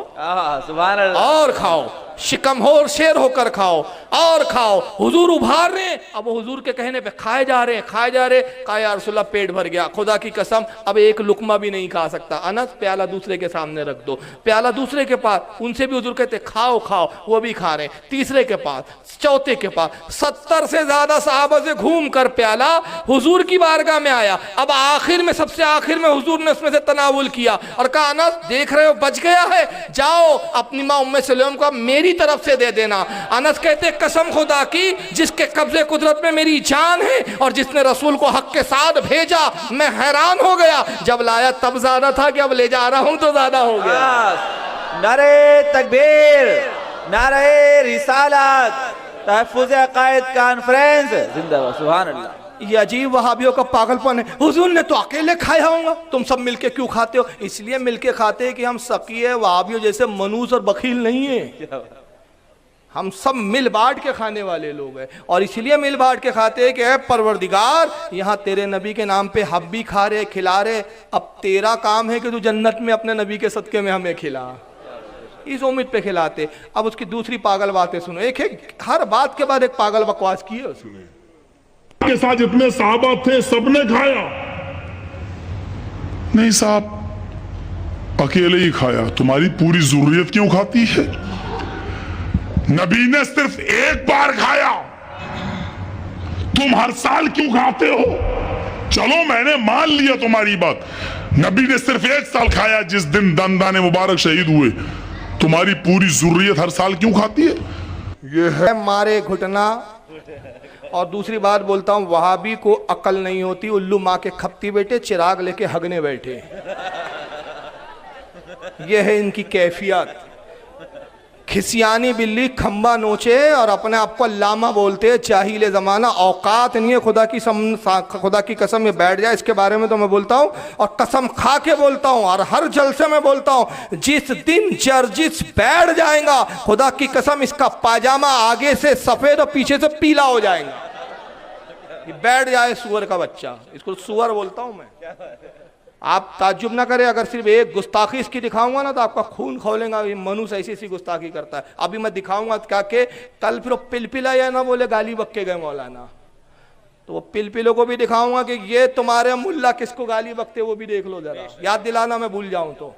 सुभान अल्लाह, और खाओ, शिकमहोर शेर होकर खाओ और खाओ। हुजूर उभार रहे, अब हुजूर के कहने पे खाए जा रहे, खाए जा रहे। कहा या रसूलल्लाह पेट भर गया, खुदा की कसम अब एक लुकमा भी नहीं खा सकता। अनस प्याला दूसरे के सामने रख दो, प्याला दूसरे के पास, उनसे भी हुजूर कहते खाओ खाओ, वो भी खा रहे, तीसरे के पास, चौथे के पास, 70 से ज्यादा सहाबा से घूम कर प्याला हुजूर की बारगाह में आया। अब आखिर में, सबसे आखिर में हुजूर ने उसमें से तनावुल किया और कहा अनस देख रहे हो बच गया है, जाओ अपनी माँ उम्मे सुलैम को मेरी तरफ से दे देना। अनस कहते कसम खुदा की जिसके कब्जे कुदरत में मेरी जान है और जिसने रसूल को हक के साथ भेजा, मैं हैरान हो गया, जब लाया तब ज्यादा था कि अब ले जा रहा हूं तो ज्यादा हो गया। नारे तकबीर, नारे रिसालत, तहफ्फुज़ अक़ाइद कॉन्फ्रेंस जिंदाबाद। सुभान अल्लाह। ये अजीब वहाबियों का पागलपन है। हुजूर ने तो अकेले खाया होगा, तुम सब मिलके क्यों खाते हो? इसलिए मिलके खाते हैं कि हम सकीय वहाबियों जैसे मनूस और बखील नहीं है, हम सब मिल बांट के खाने वाले लोग हैं। और इसलिए मिल बांट के खाते हैं कि ऐ परवरदिगार, यहाँ तेरे नबी के नाम पे हम भी खा रहे, खिला रहे, अब तेरा काम है कि तू जन्नत में अपने नबी के सदके में हमें खिला, इस उम्मीद पे खिलाते। अब उसकी दूसरी पागल बातें सुनो, एक हर बात के बाद एक पागल बकवास की है उसने। के साथ जितने साहबा थे सबने खाया? नहीं साहब, अकेले ही खाया। तुम्हारी पूरी जरूरत क्यों खाती है? नबी ने सिर्फ एक बार खाया, तुम हर साल क्यों खाते हो? चलो मैंने मान लिया तुम्हारी बात, नबी ने सिर्फ एक साल खाया जिस दिन दंदाने मुबारक शहीद हुए, तुम्हारी पूरी जरूरत हर साल क्यों खाती है? ये है मारे घुटना। और दूसरी बात बोलता हूं, वहाबी को अकल नहीं होती, उल्लू माँ के खपती बेटे चिराग लेके हगने बैठे। ये है इनकी कैफियत। खिसियानी बिल्ली खंबा नोचे और अपने आप को अल्लामा बोलते, चाहिए जमाना, औकात नहीं है। खुदा की कसम में बैठ जाए, इसके बारे में तो मैं बोलता हूँ और कसम खा के बोलता हूँ और हर जलसे में बोलता हूँ, जिस दिन जर्जिस बैठ जाएगा, खुदा की कसम इसका पाजामा आगे से सफेद और पीछे से पीला हो जाएगा। ये बैठ जाए सुअर का बच्चा, इसको सुअर बोलता हूँ मैं। आप ताज्जुब ना करें, अगर सिर्फ एक गुस्ताखी इसकी दिखाऊंगा ना तो आपका खून खौलेगा। ये मनुष्य ऐसी ऐसी गुस्ताखी करता है। अभी मैं दिखाऊंगा क्या के कल फिर पिलपिला या ना बोले गाली बक्के गए मौलाना, तो वो पिलपिलों को भी दिखाऊंगा कि ये तुम्हारे मुल्ला किसको गाली बकते, वो भी देख लो जरा, याद दिलाना मैं भूल जाऊं तो।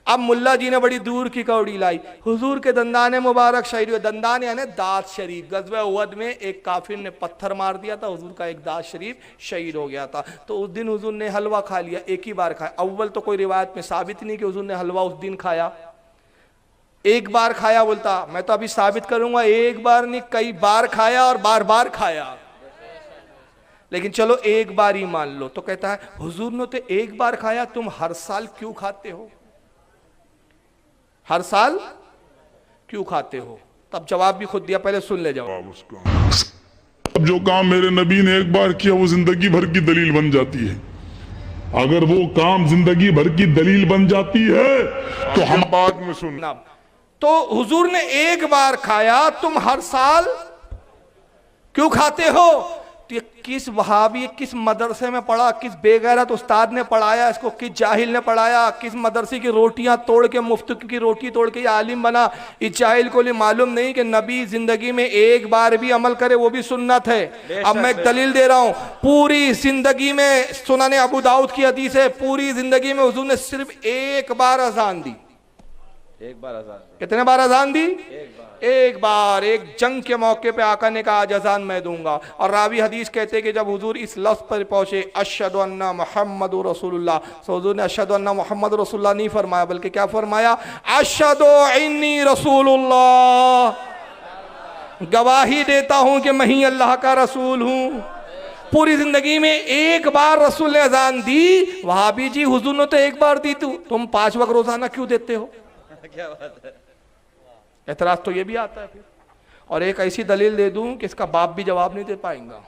अब मुल्ला जी ने बड़ी दूर की कौड़ी लाई, हुजूर के दंदाने मुबारक शहीद हुए। दंदान यानी दांत शरीफ। गज़वे उहद में एक काफिर ने पत्थर मार दिया था, हुजूर का एक दांत शरीफ शहीद हो गया था। तो उस दिन हुजूर ने हलवा खा लिया, एक ही बार खाया। अव्वल तो कोई रिवायत में साबित नहीं कि हुजूर ने हलवा उस दिन खाया, एक बार खाया। बोलता मैं तो अभी साबित करूंगा, एक बार नहीं कई बार खाया और बार बार खाया, लेकिन चलो एक बार ही मान लो। तो कहता है हुजूर ने तो एक बार खाया, तुम हर साल क्यों खाते हो? हर साल क्यों खाते हो? तब जवाब भी खुद दिया, पहले सुन ले जाओ। अब जो काम मेरे नबी ने एक बार किया वो जिंदगी भर की दलील बन जाती है। अगर वो काम जिंदगी भर की दलील बन जाती है तो हम बाद में सुन। तो हुजूर ने एक बार खाया, तुम हर साल क्यों खाते हो? तो ये किस वहाबी, किस मदरसे में पढ़ा, किस बेगैरत उस्ताद ने पढ़ाया इसको, किस जाहिल ने पढ़ाया, किस मदरसे की रोटियां तोड़ के, मुफ्त की रोटी तोड़ के ये आलिम बना? इस जाहिल को मालूम नहीं कि नबी जिंदगी में एक बार भी अमल करे वो भी सुन्नत है। अब मैं एक दलील दे रहा हूं, पूरी जिंदगी में, सुनाने अबू दाऊद की हदीस है, पूरी जिंदगी में हुजूर ने सिर्फ एक बार अजान दी। एक बार अजान। कितने बार अजान दी? एक बार। एक जंग के मौके पे आका ने कहा आज अजान मैं दूंगा। और रावी हदीस कहते कि जब हुजूर इस लफ्ज पर पहुंचे, अशहदु अन्ना मुहम्मदुर रसूलुल्लाह, तो हुजूर ने अशहदु अन्ना मुहम्मदुर रसूलुल्लाह नहीं फरमाया, बल्कि क्या फरमाया? अशहदु इन्नी रसूलुल्लाह, गवाही देता हूं कि मैं ही अल्लाह का रसूल हूं। पूरी जिंदगी में एक बार रसूल ने अजान दी। वहाबी जी हुजूर ने तो एक बार दी, तुम 5 वक्त रोजाना क्यों देते हो? क्या बात है। एतराज तो ये भी आता है फिर। और एक ऐसी दलील दे दूं कि इसका बाप भी जवाब नहीं दे पाएगा।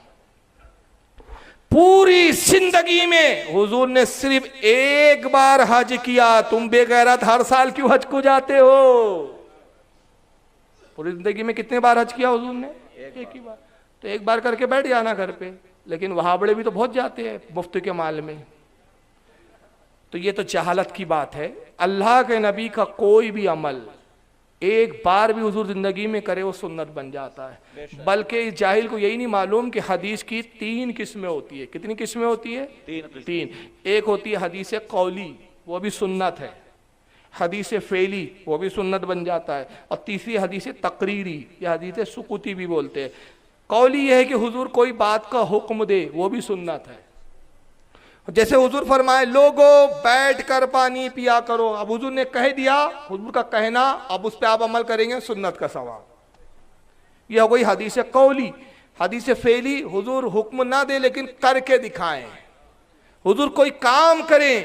पूरी जिंदगी में हुजूर ने सिर्फ एक बार हज किया, तुम बेगैरत हर साल क्यों हज को जाते हो? पूरी जिंदगी में कितने बार हज किया हुजूर ने? एक ही बार। तो एक बार करके बैठ जाना घर पे। लेकिन वहां बड़े भी तो बहुत जाते हैं मुफ्त के माल में। तो ये तो जहालत की बात है। अल्लाह के नबी का कोई भी अमल एक बार भी हुजूर जिंदगी में करे वो सुन्नत बन जाता है। बल्कि इस जाहिल को यही नहीं मालूम कि हदीस की 3 किस्में होती है। कितनी किस्में होती है? 3। एक होती है हदीस कौली, वो भी सुन्नत है। हदीस फेली, वो भी सुन्नत बन जाता है। और तीसरी हदीस तकरीरी, या हदीस सुकुती भी बोलते हैं। कौली यह है कि हुजूर कोई बात का हुक्म दे, वो भी सुन्नत है। जैसे हुजूर फरमाए लोगों बैठ कर पानी पिया करो, अब हुजूर ने कह दिया, हुजूर का कहना, अब उस पर आप अमल करेंगे, सुन्नत का सवाब। यह हो गई हदीस कौली। हदीस फेली, हुजूर हुक्म ना दे लेकिन करके दिखाएं। हुजूर कोई काम करें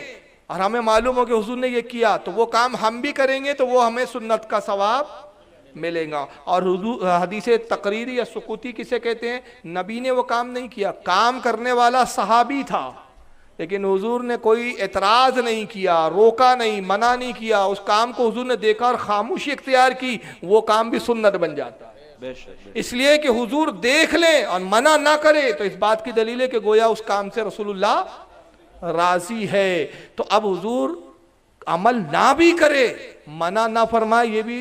और हमें मालूम हो कि हुजूर ने ये किया, तो वो काम हम भी करेंगे तो वो हमें सुन्नत का सवाब मिलेगा। और हदीस तकरीरी या सुकुती किसे कहते हैं? नबी ने वो काम नहीं किया, काम करने वाला सहाबी था, लेकिन हुजूर ने कोई एतराज नहीं किया, रोका नहीं, मना नहीं किया। उस काम को हुजूर ने देखा और खामोशी इख्तियार की, वो काम भी सुन्नत बन जाता है। इसलिए कि हुजूर देख ले और मना ना करे तो इस बात की दलील है कि गोया उस काम से रसूलुल्लाह राजी है। तो अब हुजूर अमल ना भी करे, मना ना फरमाए, ये भी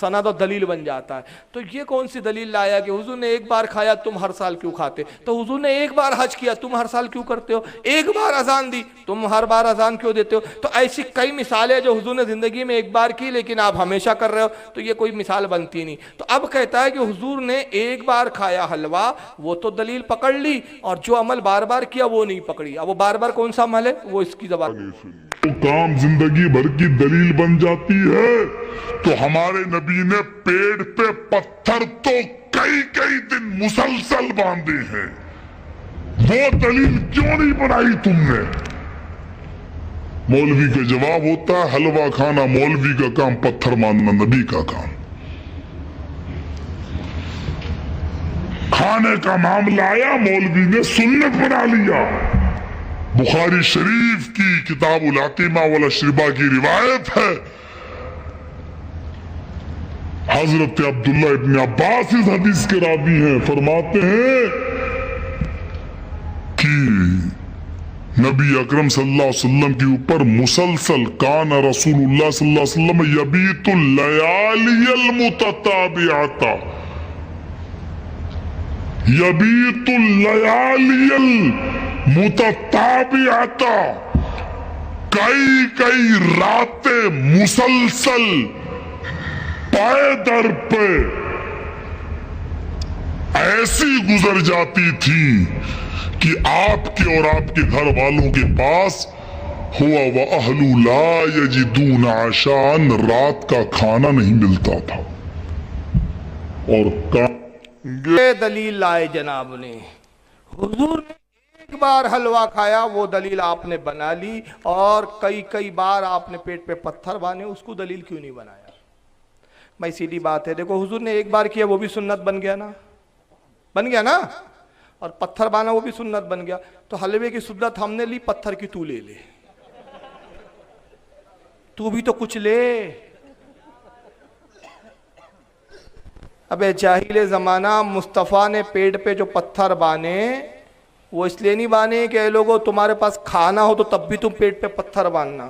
सनद और दलील बन जाता है। तो ये कौन सी दलील लाया कि हुजूर ने एक बार खाया तुम हर साल क्यों खाते? तो हुजूर ने एक बार हज किया तुम हर साल क्यों करते हो? एक बार अजान दी तुम हर बार अजान क्यों देते हो? तो ऐसी कई मिसालें जो हुजूर ने जिंदगी में एक बार की लेकिन आप हमेशा कर रहे हो, तो ये कोई मिसाल बनती नहीं। तो अब कहता है कि हुजूर ने एक बार खाया हलवा, वो तो दलील पकड़ ली, और जो अमल बार बार किया वो नहीं पकड़ी। अब वो बार बार कौन सा अमल है वो इसकी जबान तो काम जिंदगी भर की दलील बन जाती है। तो हमारे नबी ने पेड़ पे पत्थर तो कई कई दिन मुसलसल बांधे हैं, वो दलील क्यों नहीं बनाई तुमने? मौलवी का जवाब होता है हलवा खाना मौलवी का काम, पत्थर मानना नबी का काम। खाने का मामला आया, मौलवी ने सुन्नत बना लिया। बुखारी शरीफ की किताबुल अतीमा वल अशरिबा की रिवायत है, हजरत अब्दुल्ला इब्न अब्बास इस हदीस के रावी हैं, फरमाते हैं कि नबी अकरम सल्लल्लाहु अलैहि वसल्लम के ऊपर मुसलसल कान रसूलुल्लाह सल्लल्लाहु अलैहि वसल्लम यबीतुल लयालियल मुतताबिअता, यबीतुल लयालियल मुतताबिअता, कई कई रातें मुसलसल पाए दर पे ऐसी गुजर जाती थी कि आपके और आपके घर वालों के पास हुआ व अहलु ला यजिदून आशान, रात का खाना नहीं मिलता था। और ये दलील लाए जनाब ने, हुजूर ने एक बार हलवा खाया वो दलील आपने बना ली, और कई कई बार आपने पेट पे पत्थर बांधे उसको दलील क्यों नहीं बनाया? भाई सीधी बात है, देखो हुजूर ने एक बार किया वो भी सुन्नत बन गया ना, बन गया ना, और पत्थर बांधा वो भी सुन्नत बन गया। तो हलवे की सुन्नत हमने ली, पत्थर की तू ले ले, तू भी तो कुछ ले। अबे जाहिल जमाना, मुस्तफ़ा ने पेड़ पे जो पत्थर बाने वो इसलिए नहीं बाने कि लोगों तुम्हारे पास खाना हो तो तब भी तुम पेट पे पत्थर बांधना।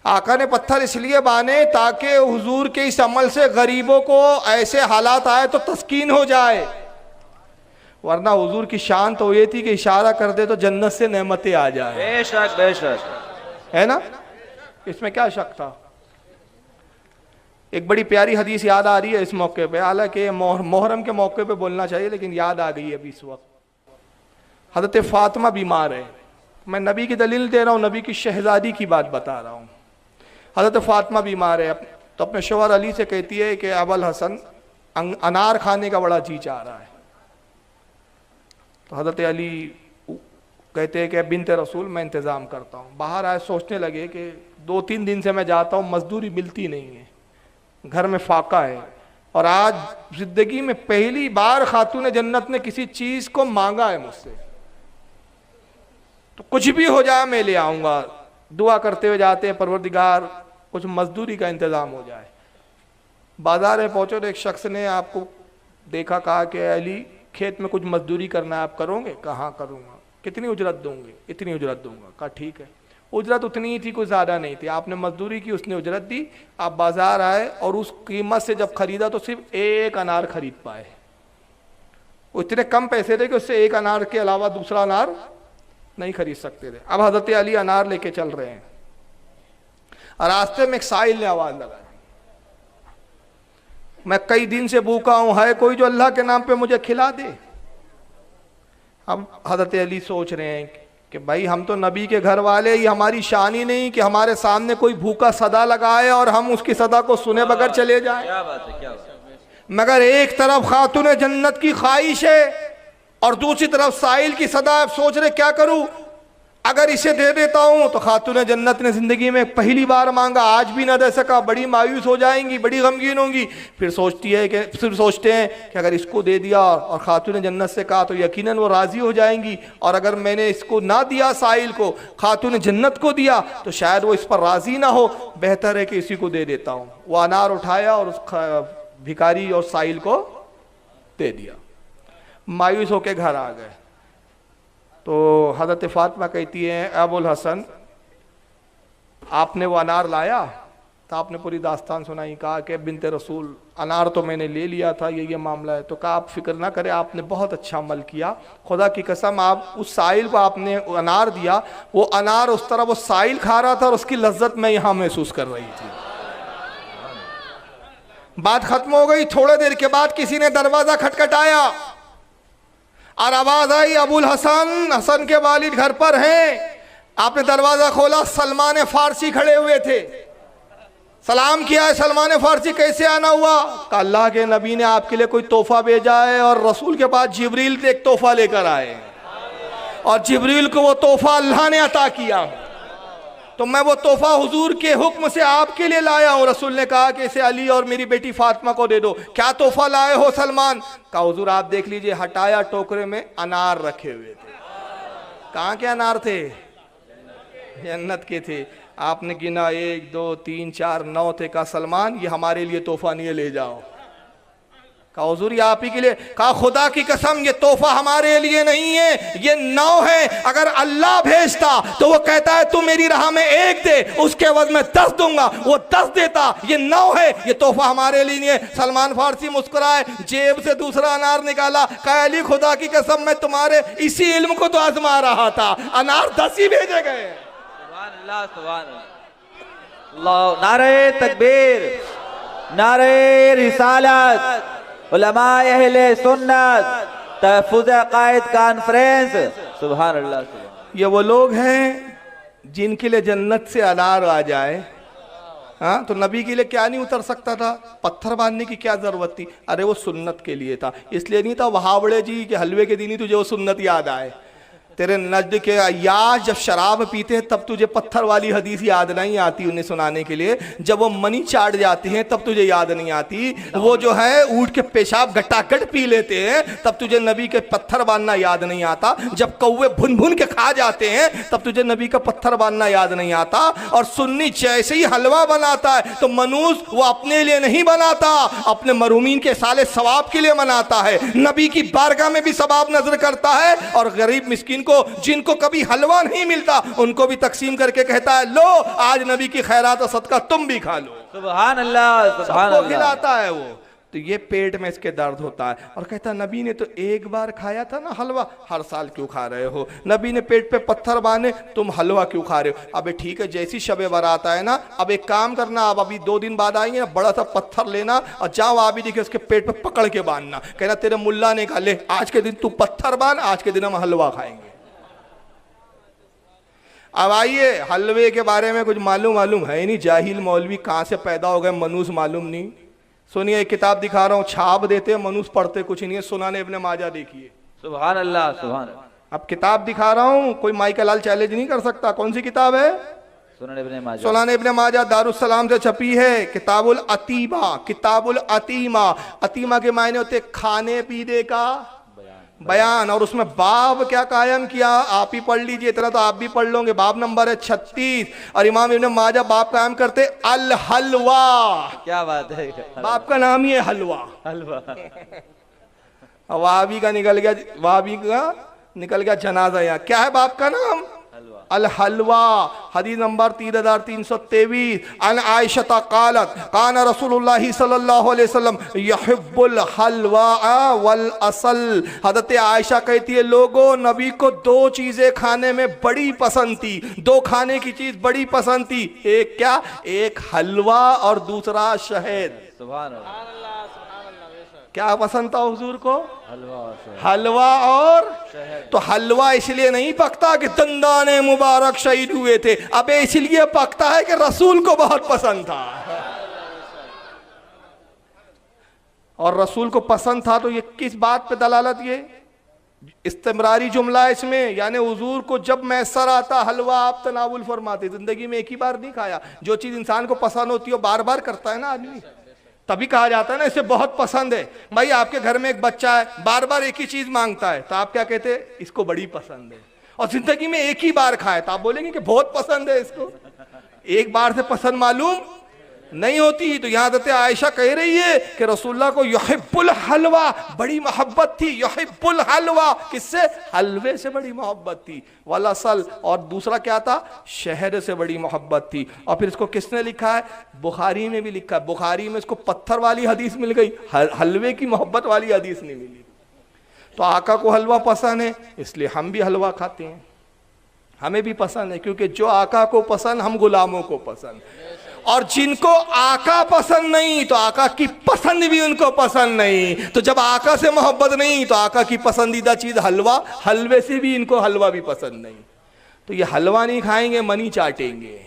आका ने पत्थर इसलिए बाने ताकि हुजूर के इस अमल से गरीबों को ऐसे हालात आए तो तस्कीन हो जाए, वरना हुजूर की शान तो ये थी कि इशारा कर दे तो जन्नत से नेमतें आ जाए। बेशक बेशक, है ना, इसमें क्या शक था। एक बड़ी प्यारी हदीस याद आ रही है इस मौके पे, हालांकि मोहर्रम के मौके पे बोलना चाहिए लेकिन याद आ गई है अभी इस वक्त। हजरत फातिमा बीमार है, मैं नबी की दलील दे रहा हूँ, नबी की शहजादी की बात बता रहा हूँ। हजरत फातिमा बीमार है तो अपने शौहर अली से कहती है कि अबुल हसन अनार खाने का बड़ा जी चाह रहा है। तो हजरत अली कहते हैं कि बिन्ते रसूल मैं इंतज़ाम करता हूँ। बाहर आए, सोचने लगे कि 2-3 दिन से मैं जाता हूँ, मजदूरी मिलती नहीं है, घर में फाका है, और आज जिंदगी में पहली बार खातून जन्नत ने किसी चीज़ को मांगा है मुझसे, तो कुछ भी हो जाए मैं ले आऊँगा। दुआ करते हुए जाते हैं, परवरदिगार कुछ मजदूरी का इंतज़ाम हो जाए। बाजार में पहुँचो तो एक शख्स ने आपको देखा, कहा कि अली खेत में कुछ मजदूरी करना है, आप करोगे? कहाँ करूँगा। कितनी उजरत दूंगे? इतनी उजरत दूंगा। कहा ठीक है। उजरत उतनी ही थी, कुछ ज़्यादा नहीं थी। आपने मजदूरी की, उसने उजरत दी, आप बाजार आए और उस कीमत से जब खरीदा तो सिर्फ एक अनार खरीद पाए। इतने कम पैसे थे कि उससे एक अनार के अलावा दूसरा अनार नहीं खरीद सकते थे। अब हजरत अली अनार लेके चल रहे हैं, रास्ते में एक साइल ने आवाज लगाई, मैं कई दिन से भूखा हूं, है कोई जो अल्लाह के नाम पे मुझे खिला दे। अब हजरत अली सोच रहे हैं कि भाई हम तो नबी के घर वाले, ये हमारी शान ही नहीं कि हमारे सामने कोई भूखा सदा लगाए और हम उसकी सदा को सुने बगैर चले जाएं। क्या बात है, क्या बात है। मगर एक तरफ खातून जन्नत की ख्वाहिश है और दूसरी तरफ साहिल की सदा। सोच रहे क्या करूं, अगर इसे दे देता हूं तो खातून जन्नत ने जिंदगी में पहली बार मांगा, आज भी ना दे सका, बड़ी मायूस हो जाएंगी, बड़ी गमगीन होंगी। फिर सोचते हैं कि अगर इसको दे दिया और खातून जन्नत से कहा तो यकीनन वो राजी हो जाएंगी, और अगर मैंने इसको ना दिया साहिल को, खातून जन्नत को दिया तो शायद वो इस पर राजी ना हो, बेहतर है कि इसी को दे देता हूँ। वो अनार उठाया और उस भिखारी और साहिल को दे दिया। मायूस होके घर आ गए तो हजरत फातिमा कहती है, अबुल हसन आपने वो अनार लाया? तो आपने पूरी दास्तान सुनाई, कहा कि बिनते रसूल अनार तो मैंने ले लिया था, ये मामला है। तो कहा आप फिक्र ना करें, आपने बहुत अच्छा अमल किया, खुदा की कसम आप उस साइल को आपने अनार दिया, वो अनार उस तरह वो साइल खा रहा था और उसकी लज्जत मैं यहाँ महसूस कर रही थी। बात खत्म हो गई। थोड़ी देर के बाद किसी ने दरवाजा खटखटाया और आवाज आई, अबुल हसन, हसन के वालिद घर पर हैं। आपने दरवाजा खोला, सलमान फारसी खड़े हुए थे। सलाम किया है, सलमान फारसी कैसे आना हुआ? कहा अल्लाह के नबी ने आपके लिए कोई तोहफा भेजा है और रसूल के पास जिब्रील एक तोहफा लेकर आए और जिब्रील को वो तोहफा अल्लाह ने अता किया, तो मैं वो तोहफा हुजूर के हुक्म से आपके लिए लाया हूँ। रसूल ने कहा कि इसे अली और मेरी बेटी फातिमा को दे दो। क्या तोहफा लाए हो सलमान? कहा हुजूर आप देख लीजिए। हटाया, टोकरे में अनार रखे हुए थे। कहाँ के अनार थे? जन्नत के थे। आपने गिना 1 2 3 4 9 थे। कहा सलमान ये हमारे लिए तोहफा नहीं है, ले जाओ। कहा हुजूर ये आप ही के लिए। कहा खुदा की कसम ये तोहफा हमारे लिए नहीं है, ये 9 है। अगर अल्लाह भेजता तो वो कहता है तू मेरी राह में 1 दे, उसके बाद मैं 10 दूंगा, वो 10 देता। ये 9 है, ये तोहफा हमारे लिए नहीं है। सलमान फारसी मुस्कुराए, जेब से दूसरा अनार निकाला। कहा अली खुदा की कसम मैं तुम्हारे इसी इल्म को तो आजमा रहा था, अनार 10 ही भेजे गए। नारे तकबीर, नारे रिसालत, उलमाए अहले सुन्नत, तहफ़्फ़ुज़ अक़ाइद कॉन्फ्रेंस। सुभान अल्लाह। ये वो लोग हैं जिनके लिए जन्नत से अनार आ जाए। हाँ, तो नबी के लिए क्या नहीं उतर सकता था? पत्थर बांधने की क्या जरूरत थी? अरे वो सुन्नत के लिए था, इसलिए नहीं था वहावड़े जी के हलवे के दिन ही तुझे वो सुन्नत याद आए। तेरे नजद के अय्याश जब शराब पीते हैं तब तुझे पत्थर वाली हदीस याद नहीं आती उन्हें सुनाने के लिए। जब वो मनी चाट जाती हैं तब तुझे याद नहीं आती। वो जो है ऊँट के पेशाब गटागट पी लेते हैं तब तुझे नबी के पत्थर बांधना याद नहीं आता। जब कौवे भुन भुन के खा जाते हैं तब तुझे नबी का पत्थर बांधना याद नहीं आता। और सुन्नी जैसे ही हलवा बनाता है तो मनूस वो अपने लिए नहीं बनाता, अपने मरूमीन के साले सवाब के लिए बनाता है। नबी की बारगाह में भी सवाब नजर करता है और गरीब मिस्किन को, जिनको कभी हलवा नहीं मिलता, उनको भी तकसीम करके कहता है लो आज नबी की खैरात और सदका तुम भी खा लो। सुभान अल्लाह, सुभान सबको अल्लाह। खिलाता है वो। तो ये पेट में इसके दर्द होता है और कहता है नबी ने तो एक बार खाया था ना हलवा, हर साल क्यों खा रहे हो? नबी ने पेट पे पत्थर बांधे, तुम हलवा क्यों खा रहे हो? अबे ठीक है, जैसी शबे बारात है ना, अब एक काम करना, अब अभी 2 दिन बाद आएंगे ना, बड़ा सा पत्थर लेना और जाओ आप भी देखिए उसके पेट पे पकड़ के बांधना। कहना तेरे मुल्ला ने कहा ले आज के दिन तू पत्थर बांध, आज के दिन हम हलवा खाएंगे। अब आइए, हलवे के बारे में कुछ मालूम है ही नहीं, जाहिल मौलवी कहाँ से पैदा हो गए मनुष्य मालूम नहीं। सुनिए एक किताब दिखा रहा हूँ, छाप देते हैं मनुष्य पढ़ते कुछ नहीं है। सुनाने इब्ने माजा देखिए। सुभान अल्लाह, सुभान अल्लाह। अब किताब दिखा रहा हूँ, कोई माइकल लाल चैलेंज नहीं कर सकता। कौन सी किताब है? सुनन इब्ने माजा। सुनन इब्ने माजा दारुस्सलाम से छपी है। किताबुल अतीमा, किताबुल अतीमा। अतीमा के मायने होते खाने पीने का बयान। और उसमें बाब क्या कायम किया, आप ही पढ़ लीजिए, इतना तो आप भी पढ़ लोगे। बाब नंबर है 36 और इमाम इब्ने माजा बाब कायम करते अल हलवा। क्या बात है, बाप का नाम ही है हलवा। हलवा। वाबी का निकल गया जनाजा। यहाँ क्या है बाप का नाम? अल हलवा। हदीस नंबर 3323। अन आयशा कालत काना रसूलुल्लाह सल्लल्लाहु अलैहि वसल्लम युहिब्बुल हलवा वल असल। हजरत आयशा कहती है लोगों नबी को 2 चीजें खाने में बड़ी पसंद थी, 2 खाने की चीज बड़ी पसंद थी। एक क्या? एक हलवा और दूसरा शहद। सुभान अल्लाह। क्या पसंद था हुजूर को? हलवा, हलवा और तो हलवा इसलिए नहीं पकता कि दंदाने मुबारक शहीद हुए थे, अबे इसलिए पकता है कि रसूल को बहुत पसंद था। और रसूल को पसंद था तो ये किस बात पे दलालत? ये इस्तिमरारी जुमला है इसमें, यानी हुजूर को जब मैसर आता हलवा आप तनावुल फरमाते। जिंदगी में एक ही बार नहीं खाया। जो चीज इंसान को पसंद होती है बार बार करता है ना आदमी, तभी कहा जाता है ना इसे बहुत पसंद है। भाई आपके घर में एक बच्चा है बार बार एक ही चीज मांगता है तो आप क्या कहते हैं? इसको बड़ी पसंद है। और जिंदगी में एक ही बार खाए तो आप बोलेंगे कि बहुत पसंद है इसको। एक बार से पसंद मालूम नहीं होती। तो यहाँ हज़रत आयशा कह रही है कि रसूलुल्लाह को युहिब्बुल हलवा, बड़ी मोहब्बत थी। युहिब्बुल हलवा, किससे? हलवे से बड़ी मोहब्बत थी। वलसल, और दूसरा क्या था? शहद से बड़ी मोहब्बत थी। और फिर इसको किसने लिखा है? बुखारी में भी लिखा है। बुखारी में इसको पत्थर वाली हदीस मिल गई, हलवे की मोहब्बत वाली हदीस नहीं मिली। तो आका को हलवा पसंद है, इसलिए हम भी हलवा खाते हैं। हमें भी पसंद है, क्योंकि जो आका को पसंद, हम गुलामों को पसंद। और जिनको आका पसंद नहीं, तो आका की पसंद भी उनको पसंद नहीं। तो जब आका से मोहब्बत नहीं, तो आका की पसंदीदा चीज हलवा, हलवे से भी इनको हलवा भी पसंद नहीं। तो ये हलवा नहीं खाएंगे, मनी चाटेंगे,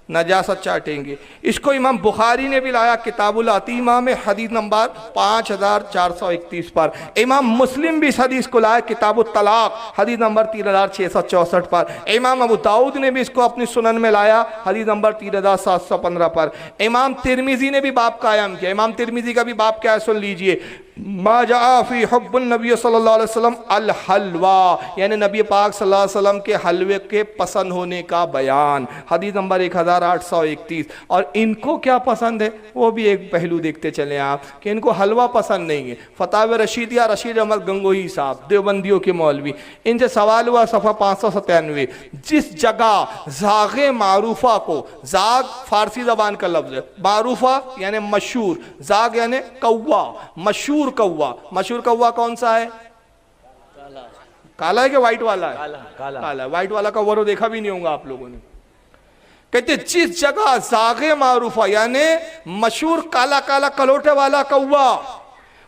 नजासत चाटेंगे। इसको इमाम बुखारी ने भी लाया किताबुल अतीमा में हदीस नंबर 5431 पर। इमाम मुस्लिम भी इस हदीस को लाया किताबुल तलाक हदीस नंबर 3664 पर। इमाम अबू दाऊद ने भी इसको अपनी सुनन में लाया हदीस नंबर 3715 पर। इमाम तिरमिजी ने भी बाप कायम किया। इमाम तिरमिजी का भी बाप क्या है सुन लीजिए, मा जा फी हुब्बुन नबी सल्लल्लाहु अलैहि वसल्लम अल हलवा, यानी नबी पाक सल्लल्लाहु अलैहि वसल्लम के हलवे के पसंद होने का बयान, हदीस नंबर 1831। और इनको क्या पसंद है वो भी एक पहलू देखते चले आप कि इनको हलवा पसंद नहीं है। फतावे रशीद या रशीद अहमद गंगोही साहब देवबंदियों के मौलवी, इनसे सवाल हुआ सफ़ा 597, जिस जगह ज़ाग़े मारूफा को, ज़ाग फारसी ज़बान का लफ्ज़ है, मारूफा यानी मशहूर, ज़ाग यानी कौवा, मशहूर कौवा। मशहूर कौवा कौन सा है? काला है कि व्हाइट वाला है? काला। काला। व्हाइट वाला कौवा तो देखा भी नहीं होगा आप लोगों ने। कहते जिस जगह ज़ाग़े मारूफा यानी मशहूर काला काला कलोटे वाला कौवा,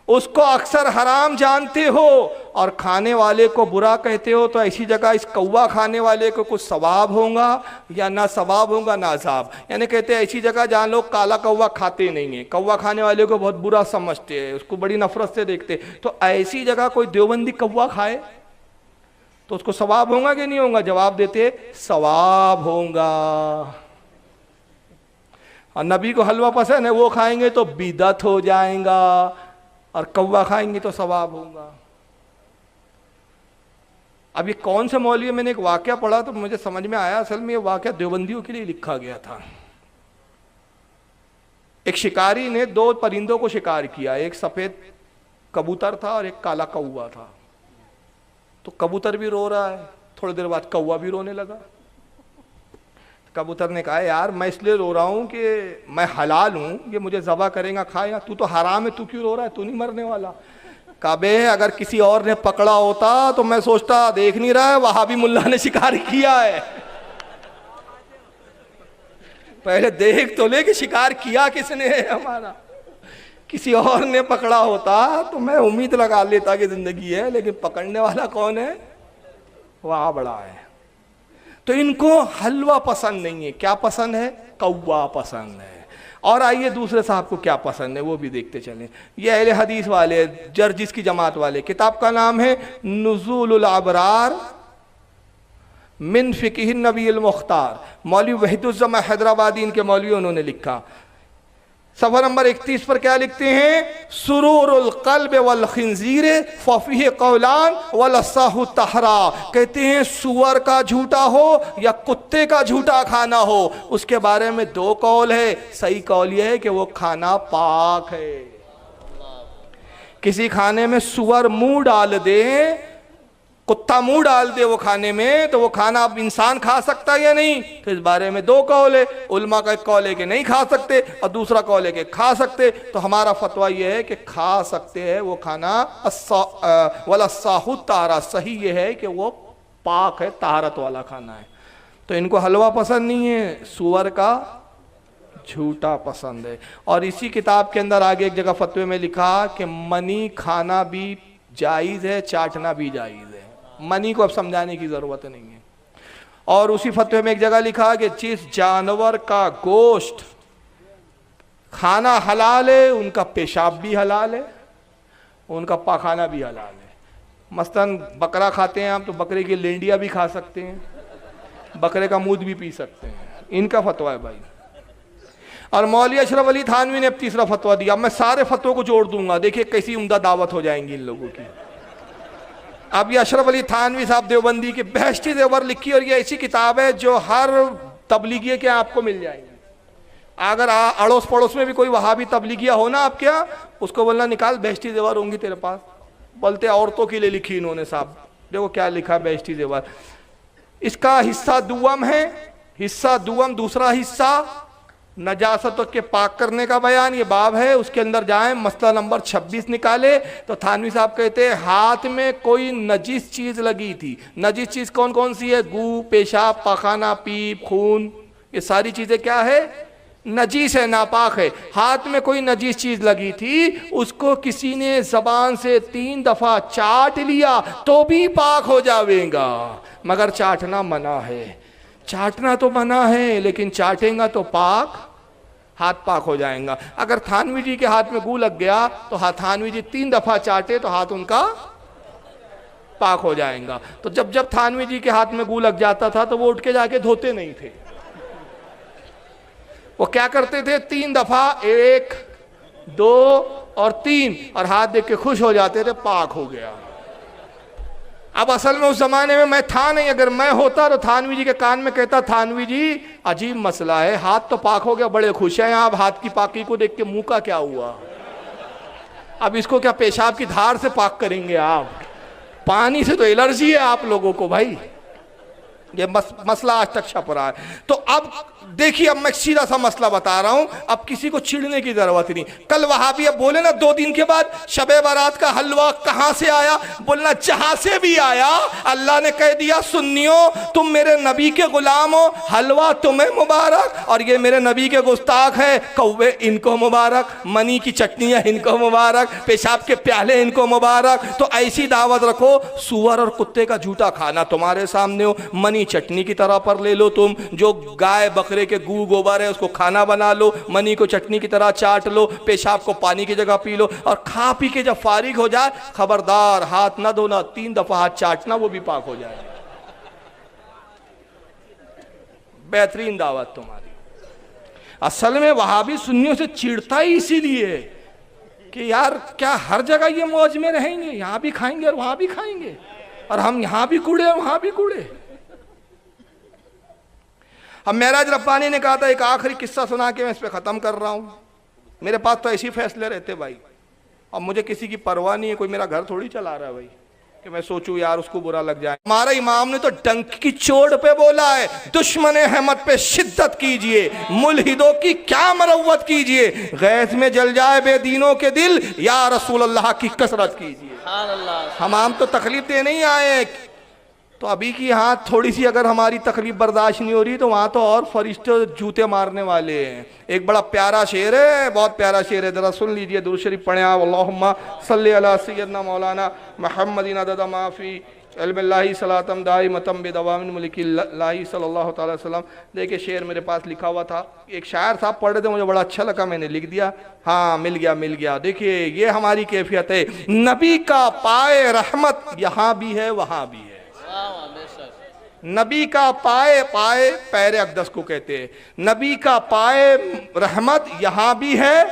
उसको अक्सर हराम जानते हो और खाने वाले को बुरा कहते हो, तो ऐसी जगह इस कौवा खाने वाले को कुछ सवाब होगा या ना सवाब होगा ना अज़ाब। यानी कहते हैं ऐसी जगह जहाँ लोग काला कौवा खाते नहीं हैं, कौवा खाने वाले को बहुत बुरा समझते हैं, उसको बड़ी नफरत से देखते, तो ऐसी जगह कोई देवबंदी कौवा खाए तो उसको सवाब होगा कि नहीं होगा? जवाब देते सवाब होगा। और नबी को हलवा पसंद है, वो खाएंगे तो बिदअत हो जाएगा, और कौवा खाएंगे तो सवाब होगा। अब ये कौन से मौलवी, मैंने एक वाकया पढ़ा तो मुझे समझ में आया, असल में ये वाकया देवबंदियों के लिए लिखा गया था। एक शिकारी ने दो परिंदों को शिकार किया, एक सफेद कबूतर था और एक काला कौवा था। तो कबूतर भी रो रहा है, थोड़ी देर बाद कौवा भी रोने लगा। कबूतर ने कहा यार मैं इसलिए रो रहा हूं कि मैं हलाल हूं, ये मुझे ज़बा करेगा खाएगा, तू तो हराम है, तू क्यों रो रहा है, तू नहीं मरने वाला। काबे अगर किसी और ने पकड़ा होता तो मैं सोचता देख नहीं रहा है वहां भी मुल्ला ने शिकार किया है, पहले देख तो ले कि शिकार किया किसने है हमारा। किसी और ने पकड़ा होता तो मैं उम्मीद लगा लेता कि जिंदगी है, लेकिन पकड़ने वाला कौन है? वहां बड़ा है। तो इनको हलवा पसंद नहीं है, क्या पसंद है? कौवा पसंद है। और आइए दूसरे साहब को क्या पसंद है वो भी देखते चलें। ये अहले हदीस वाले, जर्जिस की जमात वाले, किताब का नाम है नुज़ूलुल अबरार मिन फ़िक़्हि नबील मुख्तार, मौलवी वहीदुज़्ज़मा हैदराबादी इनके मौलवी, उन्होंने लिखा। सफ़ा नंबर 31 पर क्या लिखते हैं? सुरूरुल क़ल्ब वल खिंज़ीर फ़फ़ीह क़ौलान वलस्साहु तहरा, कहते हैं सुअर का झूठा हो या कुत्ते का झूठा खाना हो, उसके बारे में दो कौल है। सही कौल यह है कि वो खाना पाक है। किसी खाने में सुअर मुंह डाल दे, कुत्ता मुंह डाल दे वो खाने में, तो वो खाना अब इंसान खा सकता है या नहीं? तो इस बारे में दो कौल है। उलमा का एक कौल है कि नहीं खा सकते और दूसरा कौल है कि खा सकते। तो हमारा फतवा यह है कि खा सकते हैं वो खाना, वलस्साहु तारा, सही ये है कि वो पाक है, तारत वाला खाना है। तो इनको हलवा पसंद नहीं है, सुअर का झूठा पसंद है। और इसी किताब के अंदर आगे एक जगह फतवे में लिखा कि मनी खाना भी जायज़ है, चाटना भी जायज़ है। मनी को अब समझाने की ज़रूरत नहीं है। और उसी फतवे में एक जगह लिखा कि जिस जानवर का गोश्त खाना हलाल है, उनका पेशाब भी हलाल है, उनका पाखाना भी हलाल है। मसलन बकरा खाते हैं हम, तो बकरे की लेंडिया भी खा सकते हैं, बकरे का मूद भी पी सकते हैं। इनका फतवा है भाई। और मौलवी अशरफ अली थानवी ने अब तीसरा फतवा दिया। मैं सारे फतवों को जोड़ दूंगा, देखिए कैसी उम्दा दावत हो जाएंगी इन लोगों की। अब ये अशरफ अली थानवी साहब देवबंदी के बहश्ती ज़ेवर लिखी, और ये ऐसी किताब है जो हर तबलीगी के आपको मिल जाएगी। अगर अड़ोस पड़ोस में भी कोई वहाबी तबलीगिया हो ना आपके यहाँ, उसको बोलना निकाल बेहश्ती ज़ेवर होंगी तेरे पास। बोलते औरतों के लिए लिखी इन्होंने, साहब देखो क्या लिखा बेहश्ती ज़ेवर। इसका हिस्सा दुअम है, हिस्सा दुअम। दूसरा हिस्सा नजासत के पाक करने का बयान, ये बाब है, उसके अंदर जाएं मसला नंबर 26 निकाले तो थानवी साहब कहते हैं हाथ में कोई नजीस चीज लगी थी। नजीस चीज कौन कौन सी है? गू, पेशाब, पाखाना, पीप, खून, ये सारी चीजें क्या है? नजीस है, नापाक है। हाथ में कोई नजीस चीज लगी थी, उसको किसी ने जबान से 3 दफा चाट लिया तो भी पाक हो जाएगा, मगर चाटना मना है। चाटना तो मना है, लेकिन चाटेगा तो पाक, हाथ पाक हो जाएगा। अगर थानवी जी के हाथ में गू लग गया तो थानवी जी 3 दफा चाटे तो हाथ उनका पाक हो जाएगा। तो जब जब थानवी जी के हाथ में गू लग जाता था तो वो उठ के जाके धोते नहीं थे, वो क्या करते थे? 3 दफा, 1, 2 और 3, और हाथ देख के खुश हो जाते थे, पाक हो गया। अब असल में उस जमाने में मैं था नहीं, अगर मैं होता तो थानवी जी के कान में कहता, थानवी जी अजीब मसला है, हाथ तो पाक हो गया, बड़े खुश हैं आप, हाथ की पाकी को देख के मुंह का क्या हुआ? अब इसको क्या पेशाब की धार से पाक करेंगे आप? पानी से तो एलर्जी है आप लोगों को भाई। ये मसला आज तक छप रहा है। तो अब देखिए, अब मैं सीधा सा मसला बता रहा हूं, अब किसी को चिढ़ने की जरूरत नहीं। कल वहाबी अब बोले ना 2 दिन के बाद शबे बारात का हलवा कहां से आया? बोलना जहां से भी आया, अल्लाह ने कह दिया सुन्नियों तुम मेरे नबी के गुलाम हो, हलवा तुम्हें मुबारक, और ये मेरे नबी के गुस्ताख है, कौवे इनको मुबारक, मनी की चटनियां इनको मुबारक, पेशाब के प्याले इनको मुबारक। तो ऐसी दावत रखो, सुअर और कुत्ते का झूठा खाना तुम्हारे सामने हो, मनी चटनी की तरह पर ले लो, तुम जो गाय बकरे के गू गोबर है उसको खाना बना लो, मनी को चटनी की तरह चाट लो, पेशाब को पानी की जगह पी लो, और खा पी के जब फारिग हो जाए खबरदार हाथ ना धोना, 3 दफा हाथ चाटना, वो भी पाक हो जाएगा। बेहतरीन दावत तुम्हारी। असल में वहाबी सुन्नियों से चिढ़ता ही इसीलिए कि यार क्या हर जगह ये मौज में रहेंगे, यहां भी खाएंगे और वहां भी खाएंगे, और हम यहां भी कूड़े और वहां भी कूड़े। अब मेराज रब्बानी ने कहा था, एक आखिरी किस्सा सुना के मैं इस पे ख़त्म कर रहा हूँ। मेरे पास तो ऐसे फैसले रहते भाई, अब मुझे किसी की परवाह नहीं है, कोई मेरा घर थोड़ी चला रहा है भाई कि मैं सोचूं यार उसको बुरा लग जाए। हमारा इमाम ने तो डंक की चोट पे बोला है, दुश्मन अहमद पे शिद्दत कीजिए, मुल्हिदों की क्या मरवत कीजिए, गैस में जल जाए बेदीनों के दिल, या रसूल अल्लाह की कसरत कीजिए। हम तो तकलीफ देने ही आए, तो अभी की हाथ थोड़ी सी अगर हमारी तकलीफ बर्दाश्त नहीं हो रही तो वहाँ तो और फरिश्ते जूते मारने वाले हैं। एक बड़ा प्यारा शेर है, बहुत प्यारा शेर है, जरा सुन लीजिए, दुरूद शरीफ पढ़ें आप। अल्लाहुम्मा सल्ली अला सय्यदना मौलाना मुहम्मदिन अदद माफी इल्मिल्लाहि सलातम दाइमतम बिदवामिन मुल्किल्लाहि सल्लल्लाहु तआला अलैहि वसल्लम। देखिए शेर मेरे पास लिखा हुआ था, एक शायर साहब पढ़ रहे थे, मुझे बड़ा अच्छा लगा, मैंने लिख दिया। हाँ मिल गया। देखिए ये हमारी कैफियत है, नबी का पाए रहमत यहाँ भी है वहाँ भी है। नबी का पाए पैरे अक़दस को कहते हैं, नबी का पाए रहमत यहाँ भी है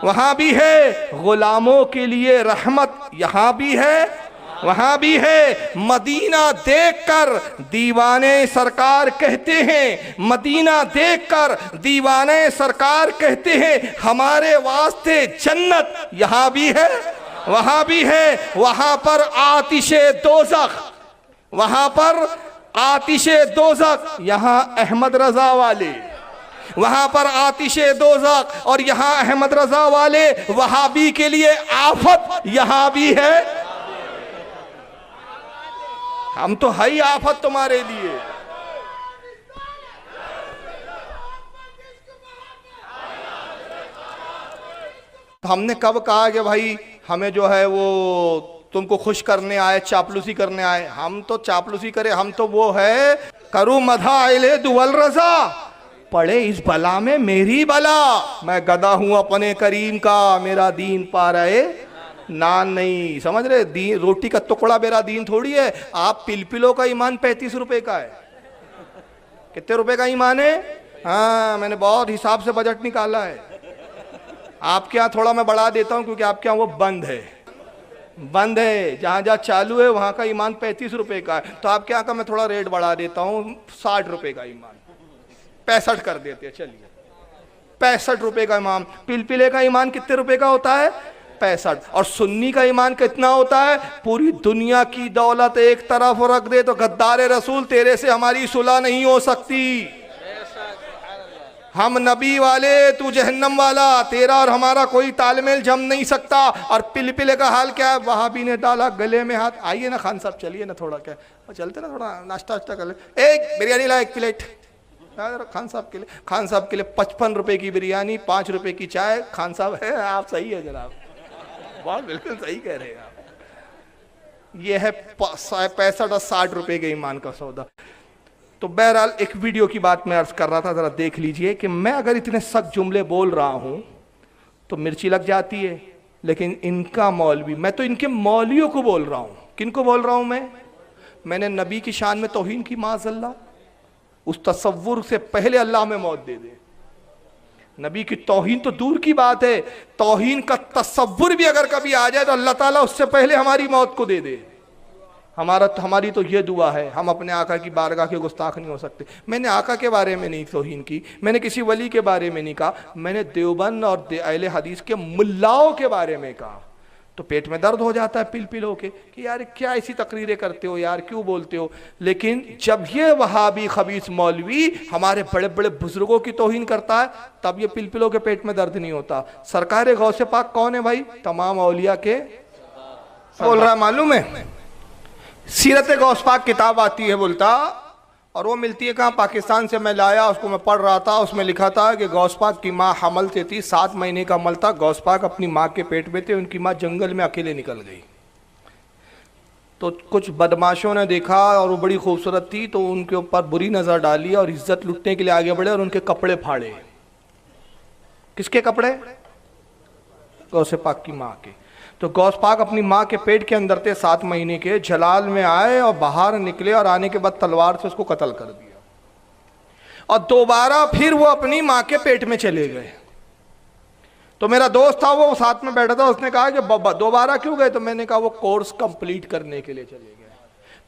वहाँ भी है, गुलामों के लिए रहमत यहाँ भी है वहाँ भी है। मदीना देखकर दीवाने सरकार कहते हैं, मदीना देखकर दीवाने सरकार कहते हैं, हमारे वास्ते जन्नत यहाँ भी है वहाँ भी है। वहाँ पर आतिशे दोज़ख, वहाँ पर आतिशे दोज़ख, यहाँ अहमद रजा वाले, वहाँ पर आतिशे दोज़ख और यहाँ अहमद रजा वाले, वहाबी के लिए आफत यहाँ भी है। हम तो है ही आफत तुम्हारे लिए। हमने कब कहा कि भाई हमें जो है वो तुमको खुश करने आए, चापलूसी करने आए? हम तो चापलूसी करे, हम तो वो है करूँ मधा आइले दुवल रजा, पड़े इस बला में मेरी बला, मैं गदा हूँ अपने करीम का, मेरा दीन पा रहे नान नहीं। समझ रहे? दीन रोटी का टुकड़ा मेरा दीन थोड़ी है। आप पिलपिलों का ईमान 35 रुपए का है। कितने रुपए का ईमान है? हाँ मैंने बहुत हिसाब से बजट निकाला है। आपके यहाँ थोड़ा मैं बढ़ा देता हूँ क्योंकि आपके यहाँ वो बंद है, बंद है। जहाँ जहाँ चालू है वहाँ का ईमान 35 रुपए का है, तो आपके यहाँ का मैं थोड़ा रेट बढ़ा देता हूँ, 60 रुपए का ईमान, 65 कर देते हैं। चलिए 65 रुपए का ईमान। पिलपिले का ईमान कितने रुपए का होता है? 65। और सुन्नी का ईमान कितना होता है? पूरी दुनिया की दौलत एक तरफ रख दे तो गद्दार रसूल तेरे से हमारी सुलह नहीं हो सकती। हम नबी वाले, तू जहन्नम वाला, तेरा और हमारा कोई तालमेल जम नहीं सकता। और पिलपिले का हाल क्या है? वहाबी ने डाला गले में हाथ। आइए ना खान साहब, चलिए ना थोड़ा, क्या चलते ना, थोड़ा नाश्ता वाश्ता कर ले। एक बिरयानी ला, 1 प्लेट खान साहब के लिए। खान साहब के लिए 55 रुपए की बिरयानी, 5 रुपए की चाय। खान साहब है, आप सही है जनाब, बहुत बिल्कुल सही कह रहे हैं आप। ये है 65 और 60 रुपए के ईमान का सौदा। तो बहरहाल एक वीडियो की बात मैं अर्ज कर रहा था, जरा देख लीजिए कि मैं अगर इतने सख्त जुमले बोल रहा हूं तो मिर्ची लग जाती है, लेकिन इनका मौलवी, मैं तो इनके मौलवियों को बोल रहा हूं। किनको बोल रहा हूं मैंने नबी की शान में तौहीन की, माज़अल्लाह, उस तसव्वुर से पहले अल्लाह में मौत दे दे। नबी की तौहीन तो दूर की बात है, तौहीन का तसव्वुर भी अगर कभी आ जाए तो अल्लाह ताला उससे पहले हमारी मौत को दे दे। हमारी तो ये दुआ है, हम अपने आका की बारगाह के गुस्ताख नहीं हो सकते। मैंने आका के बारे में नहीं तौहीन की, मैंने किसी वली के बारे में नहीं कहा, मैंने देवबंद और अहले हदीस के मुल्लाओं के बारे में कहा। तो पेट में दर्द हो जाता है पिल पिल होके कि यार क्या ऐसी तकरीरें करते हो यार, क्यों बोलते हो। लेकिन जब ये वहाबी खबीस मौलवी हमारे बड़े बड़े बुजुर्गों की तौहीन करता है, तब ये पिल पिलों के पेट में दर्द नहीं होता। सरकार गौसे पाक कौन है भाई? तमाम औलिया के बोल रहा, मालूम है? सीरत गौस पाक किताब आती है बोलता, और वो मिलती है कहाँ? पाकिस्तान से मैं लाया, उसको मैं पढ़ रहा था। उसमें लिखा था कि गौस पाक की माँ हमल से थी, 7 महीने का हमल था, गौस पाक अपनी माँ के पेट में थे, उनकी माँ जंगल में अकेले निकल गई। तो कुछ बदमाशों ने देखा और वो बड़ी खूबसूरत थी, तो उनके ऊपर बुरी नज़र डाली और इज्जत लुटने के लिए आगे बढ़े और उनके कपड़े फाड़े। किसके कपड़े? गौस पाक की माँ के। तो गौस पाक अपनी माँ के पेट के अंदर थे 7 महीने के, जलाल में आए और बाहर निकले और आने के बाद तलवार से उसको कत्ल कर दिया। और दोबारा फिर वो अपनी माँ के पेट में चले गए। तो मेरा दोस्त था, वो साथ में बैठा था, उसने कहा कि दोबारा क्यों गए? तो मैंने कहा वो कोर्स कंप्लीट करने के लिए चले गए।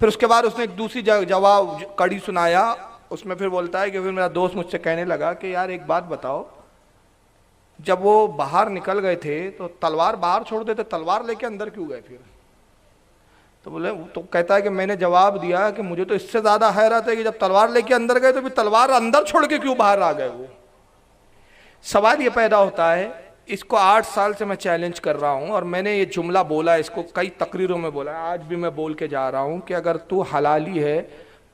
फिर उसके बाद उसने एक दूसरी जवाब कड़ी सुनाया। उसमें फिर बोलता है कि फिर मेरा दोस्त मुझसे कहने लगा कि यार एक बात बताओ, जब वो बाहर निकल गए थे तो तलवार बाहर छोड़ देते, तलवार लेके अंदर क्यों गए फिर? तो बोले, तो कहता है कि मैंने जवाब दिया कि मुझे तो इससे ज्यादा हैरत है कि जब तलवार लेके अंदर गए तो फिर तलवार अंदर छोड़ के क्यों बाहर आ गए वो। सवाल ये पैदा होता है, इसको 8 साल से मैं चैलेंज कर रहा हूं और मैंने ये जुमला बोला, इसको कई तकरीरों में बोला, आज भी मैं बोल के जा रहा हूं कि अगर तू हलाली है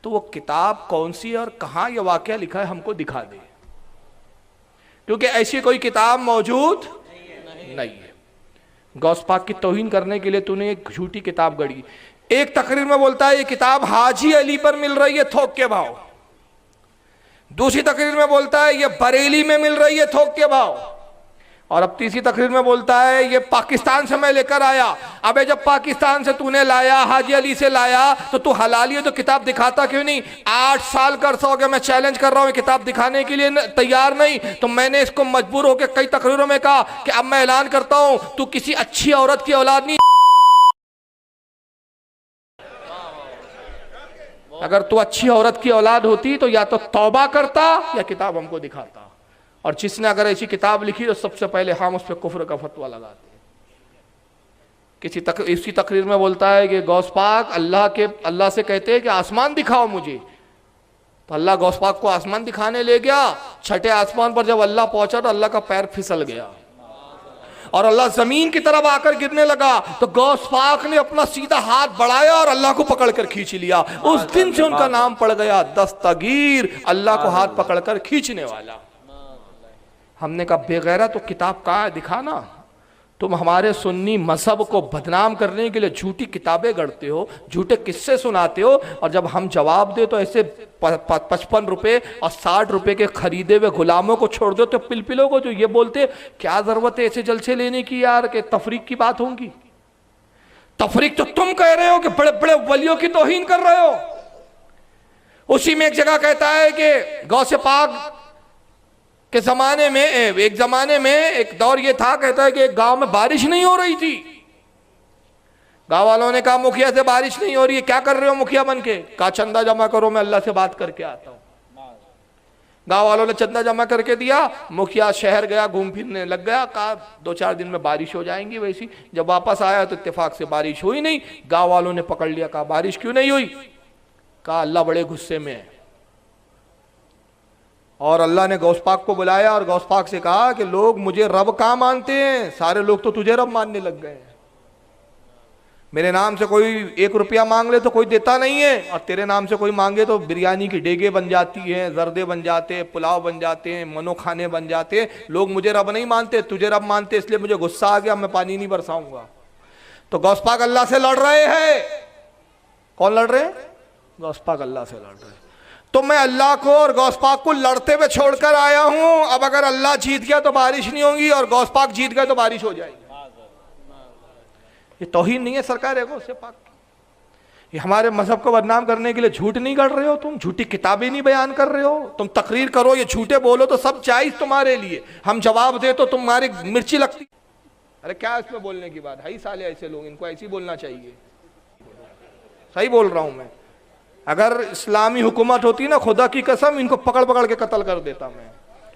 तो वो किताब कौन सी है और कहाँ ये वाकया लिखा है हमको दिखा दे, क्योंकि ऐसी कोई किताब मौजूद नहीं है। गौस पाक की तौहीन करने के लिए तूने एक झूठी किताब गढ़ी। एक तकरीर में बोलता है ये किताब हाजी अली पर मिल रही है थोक के भाव, दूसरी तकरीर में बोलता है ये बरेली में मिल रही है थोक के भाव, और अब तीसरी तकरीर में बोलता है ये पाकिस्तान से मैं लेकर आया। अबे जब पाकिस्तान से तूने लाया, हाजी अली से लाया, तो तू हलाली है तो किताब दिखाता क्यों नहीं? 8 साल का अरसा हो गया मैं चैलेंज कर रहा हूं, किताब दिखाने के लिए तैयार नहीं। तो मैंने इसको मजबूर होकर कई तकरीरों में कहा कि अब मैं ऐलान करता हूं, तू किसी अच्छी औरत की औलाद नहीं। अगर तू अच्छी औरत की औलाद होती तो या तो तौबा करता या किताब हमको दिखाता। और जिसने अगर ऐसी किताब लिखी तो सबसे पहले हम उस पर कुफ्र का फतवा लगाते। इसी तकरीर में बोलता है कि गौस पाक अल्लाह से कहते हैं कि आसमान दिखाओ मुझे, तो अल्लाह गौस पाक को आसमान दिखाने ले गया। 6ठे आसमान पर जब अल्लाह पहुंचा तो अल्लाह का पैर फिसल गया और अल्लाह जमीन की तरफ आकर गिरने लगा। तो गौस पाक ने अपना सीधा हाथ बढ़ाया और अल्लाह को पकड़कर खींच लिया। उस दिन से उनका नाम पड़ गया दस्तगीर, अल्लाह को हाथ पकड़कर खींचने वाला। हमने कहा बेगैरा तो किताब कहाँ है, दिखाना। तुम हमारे सुन्नी मजहब को बदनाम करने के लिए झूठी किताबें गढ़ते हो, झूठे किस्से सुनाते हो, और जब हम जवाब दे तो ऐसे 55 रुपए और 60 रुपए के खरीदे हुए गुलामों को छोड़ दो। तो पिलपिलों को जो ये बोलते क्या जरूरत है ऐसे जलसे लेने की यार, के तफरीक की बात होगी। तफरीक तो तुम कह रहे हो कि बड़े बड़े वलियों की तौहीन कर रहे हो। उसी में एक जगह कहता है कि गौसे पाक के जमाने में, एक जमाने में एक दौर ये था, कहता है कि एक गांव में बारिश नहीं हो रही थी। गांव वालों ने कहा मुखिया से बारिश नहीं हो रही है, क्या कर रहे हो मुखिया बन के? कहा चंदा जमा करो, मैं अल्लाह से बात करके आता हूं। गांव वालों ने चंदा जमा करके दिया, मुखिया शहर गया, घूम फिरने लग गया, कहा 2-4 दिन में बारिश हो जाएंगी। वैसी जब वापस आया तो इत्तेफाक से बारिश हुई नहीं। गांव वालों ने पकड़ लिया, कहा बारिश क्यों नहीं हुई? कहा अल्लाह बड़े गुस्से में है। और अल्लाह ने गौस पाक को बुलाया और गौस पाक से कहा कि लोग मुझे रब कहाँ मानते हैं, सारे लोग तो तुझे रब मानने लग गए हैं। मेरे नाम से कोई 1 रुपया मांग ले तो कोई देता नहीं है, और तेरे नाम से कोई मांगे तो बिरयानी की डेगे बन जाती हैं, जर्दे बन जाते हैं, पुलाव बन जाते हैं, मनो खाने बन जाते हैं। लोग मुझे रब नहीं मानते, तुझे रब मानते, इसलिए मुझे गुस्सा आ गया, मैं पानी नहीं बरसाऊंगा। तो गौस पाक अल्लाह से लड़ रहे हैं। कौन लड़ रहे हैं? गौस पाक अल्लाह से लड़ रहे हैं। तो मैं अल्लाह को और गौस पाक को लड़ते हुए छोड़कर आया हूं। अब अगर अल्लाह जीत गया तो बारिश नहीं होगी, और गौस पाक जीत गए तो बारिश हो जाएगी। ये तौहीन नहीं है सरकार है गौसे पाक की? ये हमारे मजहब को बदनाम करने के लिए झूठ नहीं कर रहे हो तुम? झूठी किताबें नहीं बयान कर रहे हो तुम? तकरीर करो, ये झूठे बोलो तो सब जायज तुम्हारे लिए, हम जवाब दे तो तुम्हारी मिर्ची लगती। अरे क्या इसमें बोलने की बात है? साले ऐसे लोग, इनको ऐसे ही बोलना चाहिए। सही बोल रहा हूं मैं। अगर इस्लामी हुकूमत होती ना, खुदा की कसम इनको पकड़ पकड़ के कत्ल कर देता मैं।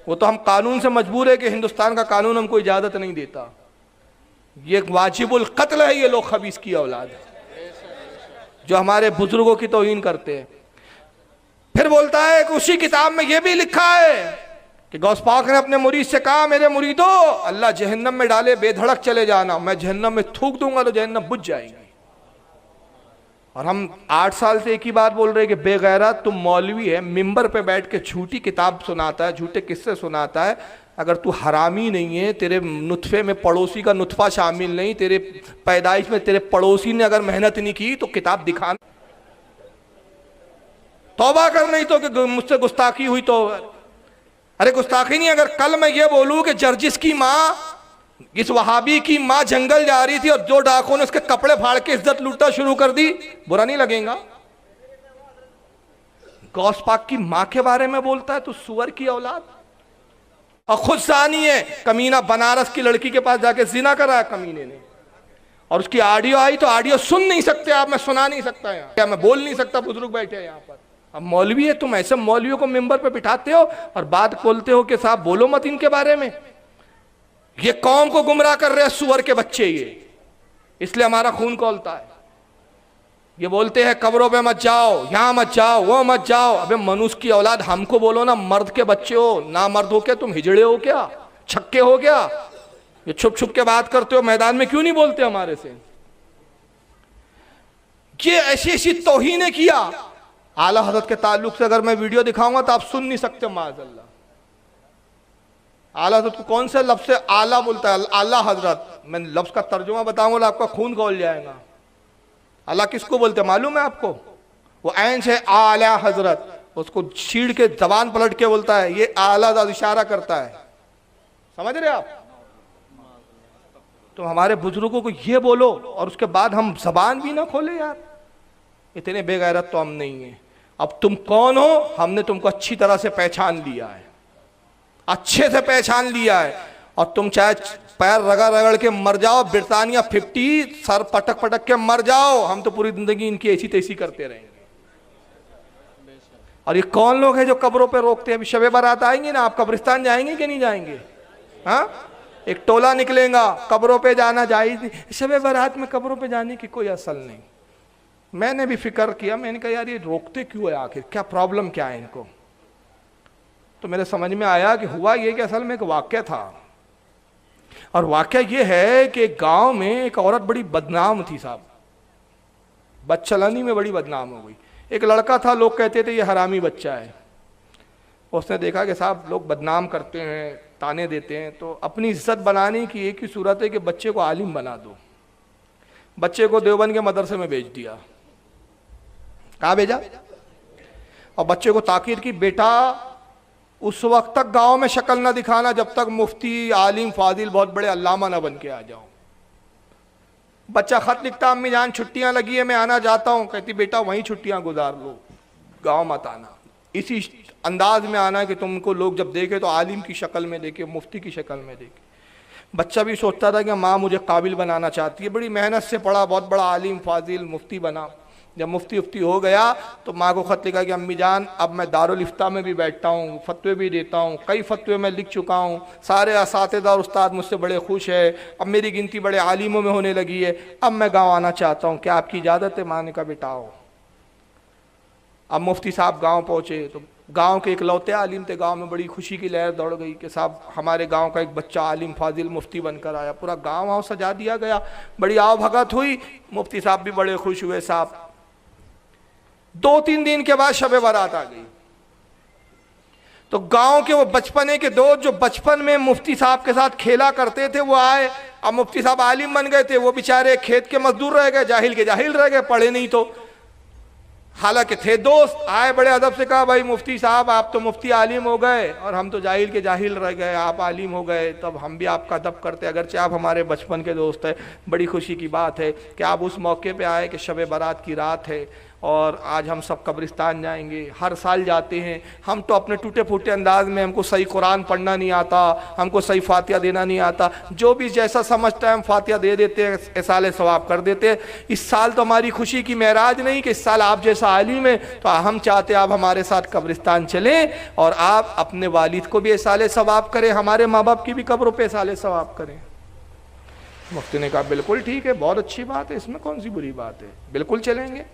वो तो हम कानून से मजबूर है कि हिंदुस्तान का कानून हमको इजाजत नहीं देता। ये वाजिबुल कत्ल है ये लोग, खबीस की औलाद जो हमारे बुजुर्गों की तौहीन करते हैं। फिर बोलता है कि उसी किताब में ये भी लिखा है कि गौस पाक ने अपने मुरीद से कहा, मेरे मुरीदो अल्लाह जहन्नम में डाले बेधड़क चले जाना, मैं जहन्नम में थूक दूंगा तो जहन्नम बुझ जाएगी। और हम 8 साल से एक ही बात बोल रहे हैं कि बेगैरत तुम मौलवी है, मिंबर पे बैठ के झूठी किताब सुनाता है, झूठे किस्से सुनाता है। अगर तू हरामी नहीं है, तेरे नुत्फे में पड़ोसी का नुत्फा शामिल नहीं, तेरे पैदाइश में तेरे पड़ोसी ने अगर मेहनत नहीं की तो किताब दिखा, तौबा कर, नहीं तो कि मुझसे गुस्ताखी हुई तो। अरे गुस्ताखी नहीं, अगर कल मैं ये बोलूं कि जर्जिस की माँ, इस वहाबी की माँ जंगल जा रही थी और 2 डाकुओं ने उसके कपड़े फाड़ के इज्जत लूटना शुरू कर दी, बुरा नहीं लगेगा? गौस पाक की माँ के बारे में बोलता है तू सुअर की औलाद, और खुद जानी है कमीना, बनारस की लड़की के पास जाके जिना कराया कमीने ने, और उसकी ऑडियो आई तो ऑडियो सुन नहीं सकते आप, मैं सुना नहीं सकता यहाँ, क्या मैं बोल नहीं सकता, बुजुर्ग बैठे हैं यहाँ पर। अब मौलवी है तुम, ऐसे मौलवियों को मेंबर पे बिठाते हो और बात बोलते हो कि साहब बोलो मत इनके बारे में। ये कौम को गुमराह कर रहे हैं सुअर के बच्चे, ये इसलिए हमारा खून खौलता है। ये बोलते हैं कब्रों पे मत जाओ, यहां मत जाओ, वो मत जाओ। अबे मनुष्य की औलाद, हमको बोलो ना, मर्द के बच्चे हो ना, मर्द हो क्या तुम? हिजड़े हो क्या? छक्के हो क्या? ये छुप छुप के बात करते हो, मैदान में क्यों नहीं बोलते हमारे से? ये ऐसी ऐसी तौहीनें किया। आला हजरत के ताल्लुक से अगर मैं वीडियो दिखाऊंगा तो आप सुन नहीं सकते माज़अल्लाह। आला हजरत को कौन से लफ्ज़ से आला बोलता है? आला हजरत। मैं लफ्ज़ का तर्जुमा बताऊंगा आपका खून खौल जाएगा। अल्लाह किसको बोलते हैं मालूम है आपको? वो ऐन से आला हजरत, उसको छीड़ के जबान पलट के बोलता है, ये आला ज़ात इशारा करता है। समझ रहे आप? तो हमारे बुजुर्गों को ये बोलो और उसके बाद हम जबान भी ना खोले यार। इतने बेगैरत तो हम नहीं है। अब तुम कौन हो? हमने तुमको अच्छी तरह से पहचान लिया है, अच्छे से पहचान लिया है। और तुम चाहे पैर रगड़ रगड़ के मर जाओ, ब्रिटानिया 50 सर पटक पटक के मर जाओ, हम तो पूरी जिंदगी इनकी ऐसी तैसी करते रहेंगे। और ये कौन लोग हैं जो कब्रों पे रोकते हैं? अभी शबे बारात आएंगे ना, आप कब्रिस्तान जाएंगे कि नहीं जाएंगे? हाँ, एक टोला निकलेगा, कब्रों पे जाना जायज नहीं। शबे बारात में कब्रों पे जाने की कोई असल नहीं। मैंने भी फिक्र किया, मैंने कहा यार ये रोकते क्यों है, आखिर क्या प्रॉब्लम क्या है इनको? तो मेरे समझ में आया कि हुआ ये कि असल में एक वाक्य था, और वाक्य ये है कि गांव में एक औरत बड़ी बदनाम थी साहब, बदचलनी में बड़ी बदनाम हो गई। एक लड़का था, लोग कहते थे ये हरामी बच्चा है। उसने देखा कि साहब लोग बदनाम करते हैं, ताने देते हैं, तो अपनी इज्जत बनाने की एक ही सूरत है कि बच्चे को आलिम बना दो। बच्चे को देवबंद के मदरसे में भेज दिया। कहाँ भेजा? और बच्चे को ताकीद की, बेटा उस वक्त तक गांव में शक्ल ना दिखाना जब तक मुफ्ती, आलिम, फाजिल, बहुत बड़े अल्लामा ना बन के आ जाओ। बच्चा खत लिखता, अम्मी जान छुट्टियां लगी है मैं आना चाहता हूँ। कहती बेटा वहीं छुट्टियां गुजार लो, गांव मत आना। इसी अंदाज में आना है कि तुमको लोग जब देखे तो आलिम की शक्ल में देखे, मुफ्ती की शक्ल में देखे। बच्चा भी सोचता था कि माँ मुझे काबिल बनाना चाहती है, बड़ी मेहनत से पढ़ा, बहुत बड़ा आलिम, फाजिल, मुफ्ती बना। जब मुफ्ती उफ्ती हो गया तो माँ को ख़त लिखा कि अम्मी जान अब मैं दारुल इफ्ता में भी बैठता हूँ, फतवे भी देता हूँ, कई फतवे मैं लिख चुका हूँ, सारे असातिज़ा और उस्ताद मुझसे बड़े खुश है, अब मेरी गिनती बड़े आलिमों में होने लगी है, अब मैं गाँव आना चाहता हूँ, क्या आपकी इजाज़त है? माँ ने कहा बेटा आओ। अब मुफ्ती साहब गाँव पहुँचे तो गांव के इकलौते आलिम थे, गांव में बड़ी खुशी की लहर दौड़ गई कि साहब हमारे गांव का एक बच्चा आलिम फाजिल मुफ्ती बनकर आया। पूरा गांव वाँव सजा दिया गया, बड़ी आओ भगत हुई, मुफ्ती साहब भी बड़े खुश हुए। साहब 2-3 दिन के बाद शब बारात आ गई तो गांव के वो बचपने के दोस्त जो बचपन में मुफ्ती साहब के साथ खेला करते थे वो आए। अब मुफ्ती साहब आलिम बन गए थे, वो बेचारे खेत के मजदूर रह गए, जाहिल के जाहिल रह गए, पढ़े नहीं तो हालांकि थे दोस्त। आए बड़े अदब से कहा भाई मुफ्ती साहब आप तो मुफ्ती आलिम हो गए और हम तो जाहिल के जाहिल रह गए, आप आलिम हो गए, तब हम भी आपका अदब करते, अगरचे आप हमारे बचपन के दोस्त हैं। बड़ी खुशी की बात है कि आप उस मौके पे आए कि शब बारात की रात है और आज हम सब कब्रिस्तान जाएंगे। हर साल जाते हैं हम तो अपने टूटे फूटे अंदाज में, हमको सही कुरान पढ़ना नहीं आता, हमको सही फातिहा देना नहीं आता, जो भी जैसा समझता है हम फातिहा दे देते हैं, इसाले सवाब कर देते हैं। इस साल तो हमारी खुशी की महराज नहीं कि इस साल आप जैसा आलिम है, तो हम चाहते आप हमारे साथ कब्रिस्तान चलें और आप अपने वालिद को भी इसाले सवाब करें, हमारे माँ बाप की भी कब्रों पर इसाले सवाब करें। मुफ्ती ने कहा बिल्कुल ठीक है, बहुत अच्छी बात है, इसमें कौन सी बुरी बात है, बिल्कुल चलेंगे।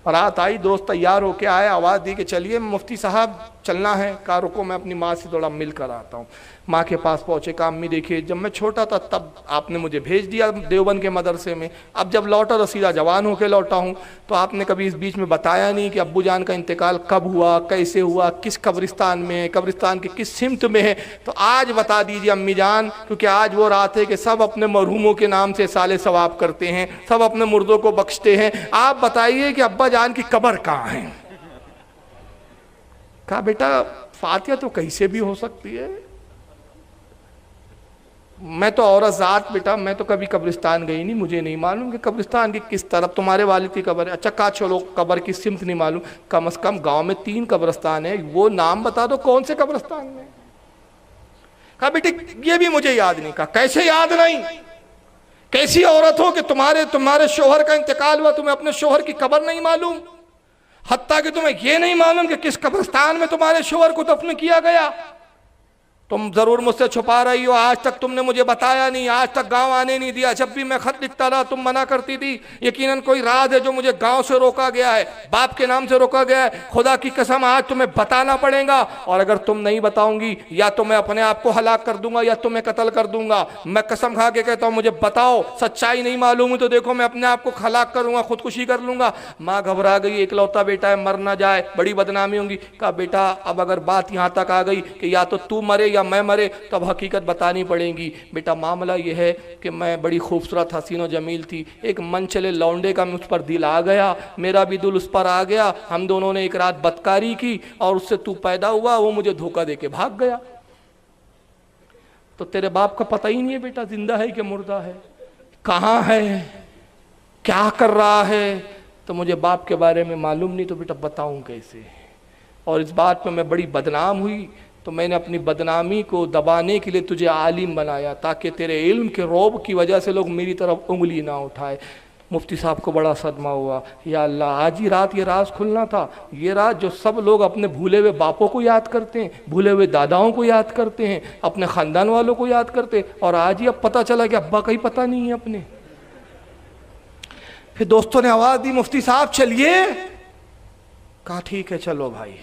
रात आई, दोस्त तैयार होके आए, आवाज़ दी कि चलिए मुफ्ती साहब चलना है। कहा रुको मैं अपनी माँ से थोड़ा मिल कर आता हूँ। माँ के पास पहुँचे, कहा अम्मी देखिए जब मैं छोटा था तब आपने मुझे भेज दिया देवबंद के मदरसे में, अब जब लौटा तो सीधा जवान होकर लौटा हूँ, तो आपने कभी इस बीच में बताया नहीं कि अब्बू जान का इंतकाल कब हुआ, कैसे हुआ, किस कब्रिस्तान में, कब्रिस्तान के किस सिमत में है, तो आज बता दीजिए अम्मी जान, क्योंकि आज वो रात है कि सब अपने मरहूमों के नाम से साले सवाब करते हैं, सब अपने मुर्दों को बख्शते हैं, आप बताइए कि अब्बा जान की कब्र कहाँ है। कहा बेटा फातिहा तो कैसे भी हो सकती है, मैं तो औरत ज़ात बेटा, मैं तो कभी कब्रिस्तान गई नहीं, मुझे नहीं मालूम कि कब्रिस्तान की किस तरफ तुम्हारे वालिद की कब्र है। अच्छा कहा चलो कब्र की सिमत नहीं मालूम, कम से कम गांव में 3 कब्रिस्तान है, वो नाम बता दो कौन से कब्रिस्तान में। कहा बेटे ये भी मुझे याद नहीं। कहा कैसे याद नहीं, कैसी औरत हो कि तुम्हारे शोहर का इंतकाल हुआ, तुम्हें अपने शोहर की कब्र नहीं मालूम, हत्ता कि तुम्हें यह नहीं मालूम कि किस कब्रिस्तान में तुम्हारे शोहर को दफन किया गया। तुम जरूर मुझसे छुपा रही हो, आज तक तुमने मुझे बताया नहीं, आज तक गांव आने नहीं दिया, जब भी मैं खत लिखता रहा तुम मना करती थी। यकीनन कोई राज है जो मुझे गांव से रोका गया है, बाप के नाम से रोका गया है, खुदा की कसम आज तुम्हें बताना पड़ेगा, और अगर तुम नहीं बताओगी या तो मैं अपने आप को हलाक कर दूंगा या तुम्हें कत्ल कर दूंगा। मैं कसम खा के कहता हूँ मुझे बताओ, सच्चाई नहीं मालूम है तो देखो मैं अपने आप को हलाक करूंगा, खुदकुशी कर लूंगा। माँ घबरा गई, इकलौता बेटा है, मर ना जाए, बड़ी बदनामी होगी। कहा बेटा अब अगर बात यहाँ तक आ गई कि या तो तू मरे या मैं मरे, तब हकीकत बतानी पड़ेगी। बेटा मामला यह है कि मैं बड़ी खूबसूरत हसीनो जमील थी, एक मन चले लौंडे का मुझ पर दिल आ गया, मेरा भी दिल उस पर आ गया, हम दोनों ने एक रात बदकारी की और उससे तू पैदा हुआ, वो मुझे धोखा देके भाग गया। तो तेरे बाप का पता ही नहीं है बेटा जिंदा है कि मुर्दा है, कहाँ है, क्या कर रहा है, तो मुझे बाप के बारे में मालूम नहीं, तो बेटा बताऊं कैसे। और इस बात पे मैं बड़ी बदनाम हुई, तो मैंने अपनी बदनामी को दबाने के लिए तुझे आलिम बनाया, ताकि तेरे इल्म के रौब की वजह से लोग मेरी तरफ उंगली ना उठाए। मुफ्ती साहब को बड़ा सदमा हुआ, या अल्लाह आज ही रात ये राज खुलना था, ये रात जो सब लोग अपने भूले हुए बापों को याद करते हैं, भूले हुए दादाओं को याद करते हैं, अपने ख़ानदान वालों को याद करते हैं, और आज ही अब पता चला कि अब्बा का ही पता नहीं है अपने। फिर दोस्तों ने आवाज़ दी मुफ्ती साहब चलिए। कहा ठीक है चलो भाई।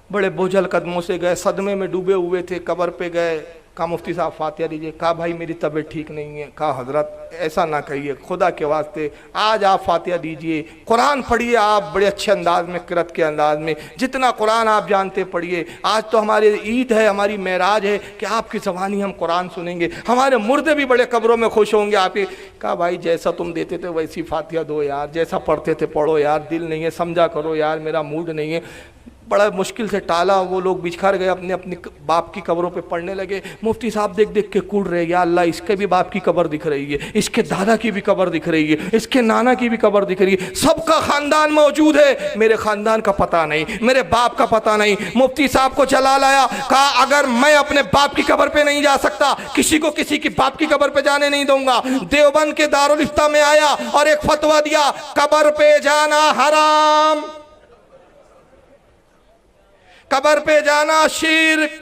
बड़े बोझल कदमों से गए, सदमे में डूबे हुए थे, कब्र पे गए। कहा मुफ्ती साहब फातिहा दीजिए। कहा भाई मेरी तबीयत ठीक नहीं है। कहा हजरत ऐसा ना कहिए, खुदा के वास्ते आज आप फातिहा दीजिए, कुरान पढ़िए आप बड़े अच्छे अंदाज में, किरत के अंदाज में, जितना कुरान आप जानते पढ़िए। आज तो हमारे ईद है, हमारी मेराज है कि आपकी ज़बानी हम कुरान सुनेंगे, हमारे मुर्दे भी बड़े कब्रों में खुश होंगे आपके। कहा भाई जैसा तुम देते थे वैसी फातिहा दो यार, जैसा पढ़ते थे पढ़ो यार, दिल नहीं है समझा करो यार, मेरा मूड नहीं है। बड़ा मुश्किल से टाला, वो लोग बिछड़ गए, अपने अपने बाप की कब्रों पे पढ़ने लगे। मुफ्ती साहब देख देख के कूद रहे, या अल्लाह इसके भी बाप की कब्र दिख रही है, इसके दादा की भी कब्र दिख रही है, इसके नाना की भी कब्र दिख रही है, सबका खानदान मौजूद है, मेरे खानदान का पता नहीं, मेरे बाप का पता नहीं। मुफ्ती साहब को चला लाया, कहा अगर मैं अपने बाप की कब्र पे नहीं जा सकता, किसी को किसी की बाप की कब्र पे जाने नहीं दूंगा। देवबंद के दारुल इफ्ता में आया और एक फतवा दिया, कब्र पे जाना हराम, कब्र पे जाना शिर्क।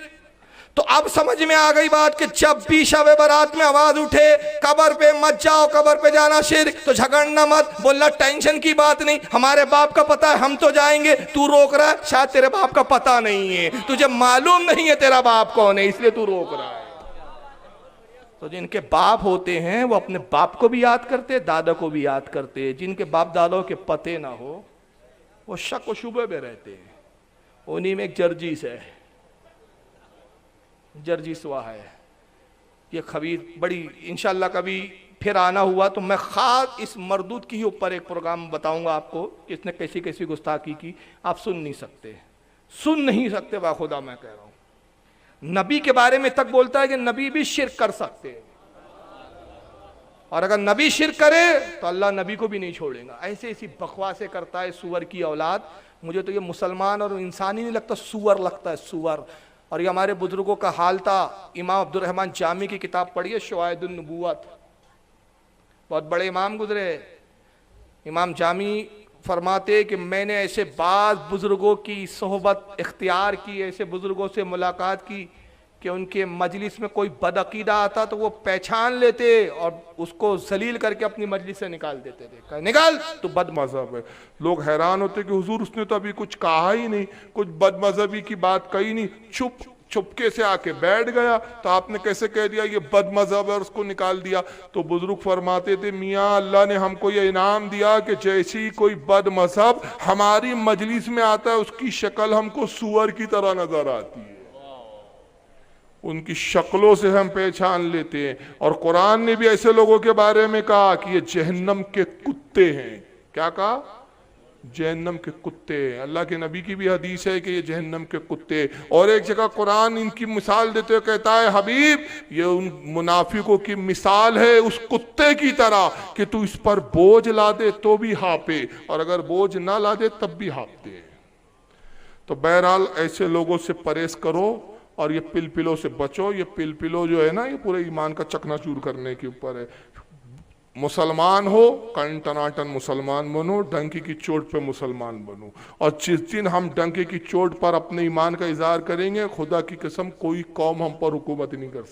तो अब समझ में आ गई बात कि जब भी शब बारात में आवाज उठे कब्र पे मत जाओ, कब्र पे जाना शिर्क, तो झगड़ना मत, बोलना टेंशन की बात नहीं, हमारे बाप का पता है, हम तो जाएंगे, तू रोक रहा है, शायद तेरे बाप का पता नहीं है, तुझे मालूम नहीं है तेरा बाप कौन है, इसलिए तू रोक रहा है। तो जिनके बाप होते हैं वो अपने बाप को भी याद करते, दादा को भी याद करते। जिनके बाप दादाओं के पते ना हो वो शक व शुबे में रहते हैं। उन्हीं में एक जर्जीस है, जर्जीस हुआ है, ये खबीर बड़ी, इंशाल्लाह कभी फिर आना हुआ तो मैं खास इस मरदूद की ही ऊपर एक प्रोग्राम बताऊंगा आपको कि इसने कैसी कैसी गुस्ताखी की, आप सुन नहीं सकते, सुन नहीं सकते, बाखुदा मैं कह रहा हूं। नबी के बारे में तक बोलता है कि नबी भी शिर्क कर सकते हैं, और अगर नबी शिर्क करे तो अल्लाह नबी को भी नहीं छोड़ेगा। ऐसे ऐसी बकवासें करता है सुअर की औलाद। मुझे तो ये मुसलमान और इंसान ही नहीं लगता, सुअर लगता है, सुअर। और ये हमारे बुजुर्गों का हाल था। इमाम अब्दुल रहमान जामी की किताब पढ़िए, शवाहिदुन नबुव्वत, बहुत बड़े इमाम गुजरे। इमाम जामी फरमाते कि मैंने ऐसे बाज़ बुजुर्गों की सोहबत इख्तियार की, ऐसे बुजुर्गों से मुलाकात की कि उनके मजलिस में कोई बदअकीदा आता तो वो पहचान लेते और उसको जलील करके अपनी मजलिस से निकाल देते थे, निकाल तो बद मजहब है। लोग हैरान होते कि हुजूर उसने तो अभी कुछ कहा ही नहीं, कुछ बद मजहबी की बात कही नहीं, चुपके से आके बैठ गया, तो आपने कैसे कह दिया ये बद मजहब है और उसको निकाल दिया। तो बुजुर्ग फरमाते थे, मियाँ अल्लाह ने हमको ये इनाम दिया कि जैसी कोई बद मजहब हमारी मजलिस में आता है उसकी शक्ल हमको सुअर की तरह नजर आती है, उनकी शक्लों से हम पहचान लेते हैं। और कुरान ने भी ऐसे लोगों के बारे में कहा कि ये जहन्नम के कुत्ते हैं। क्या कहा? जहन्नम के कुत्ते। अल्लाह के नबी की भी हदीस है कि ये जहन्नम के कुत्ते। और एक जगह कुरान इनकी मिसाल देते हुए कहता है, हबीब ये उन मुनाफिकों की मिसाल है उस कुत्ते की तरह कि तू इस पर बोझ ला दे तो भी हाँपे, और अगर बोझ ना ला दे तब भी हाँपते। तो बहरहाल ऐसे लोगों से परहेज करो और ये पिलपिलों से बचो। ये पिलपिलो जो है ना, ये पूरे ईमान का चकनाचूर करने के ऊपर है। मुसलमान हो, कन टनाटन मुसलमान बनो, डंकी की चोट पे मुसलमान बनो। और जिस दिन हम डंकी की चोट पर अपने ईमान का इजहार करेंगे, खुदा की कसम कोई कौम हम पर हुकूमत नहीं कर सकती।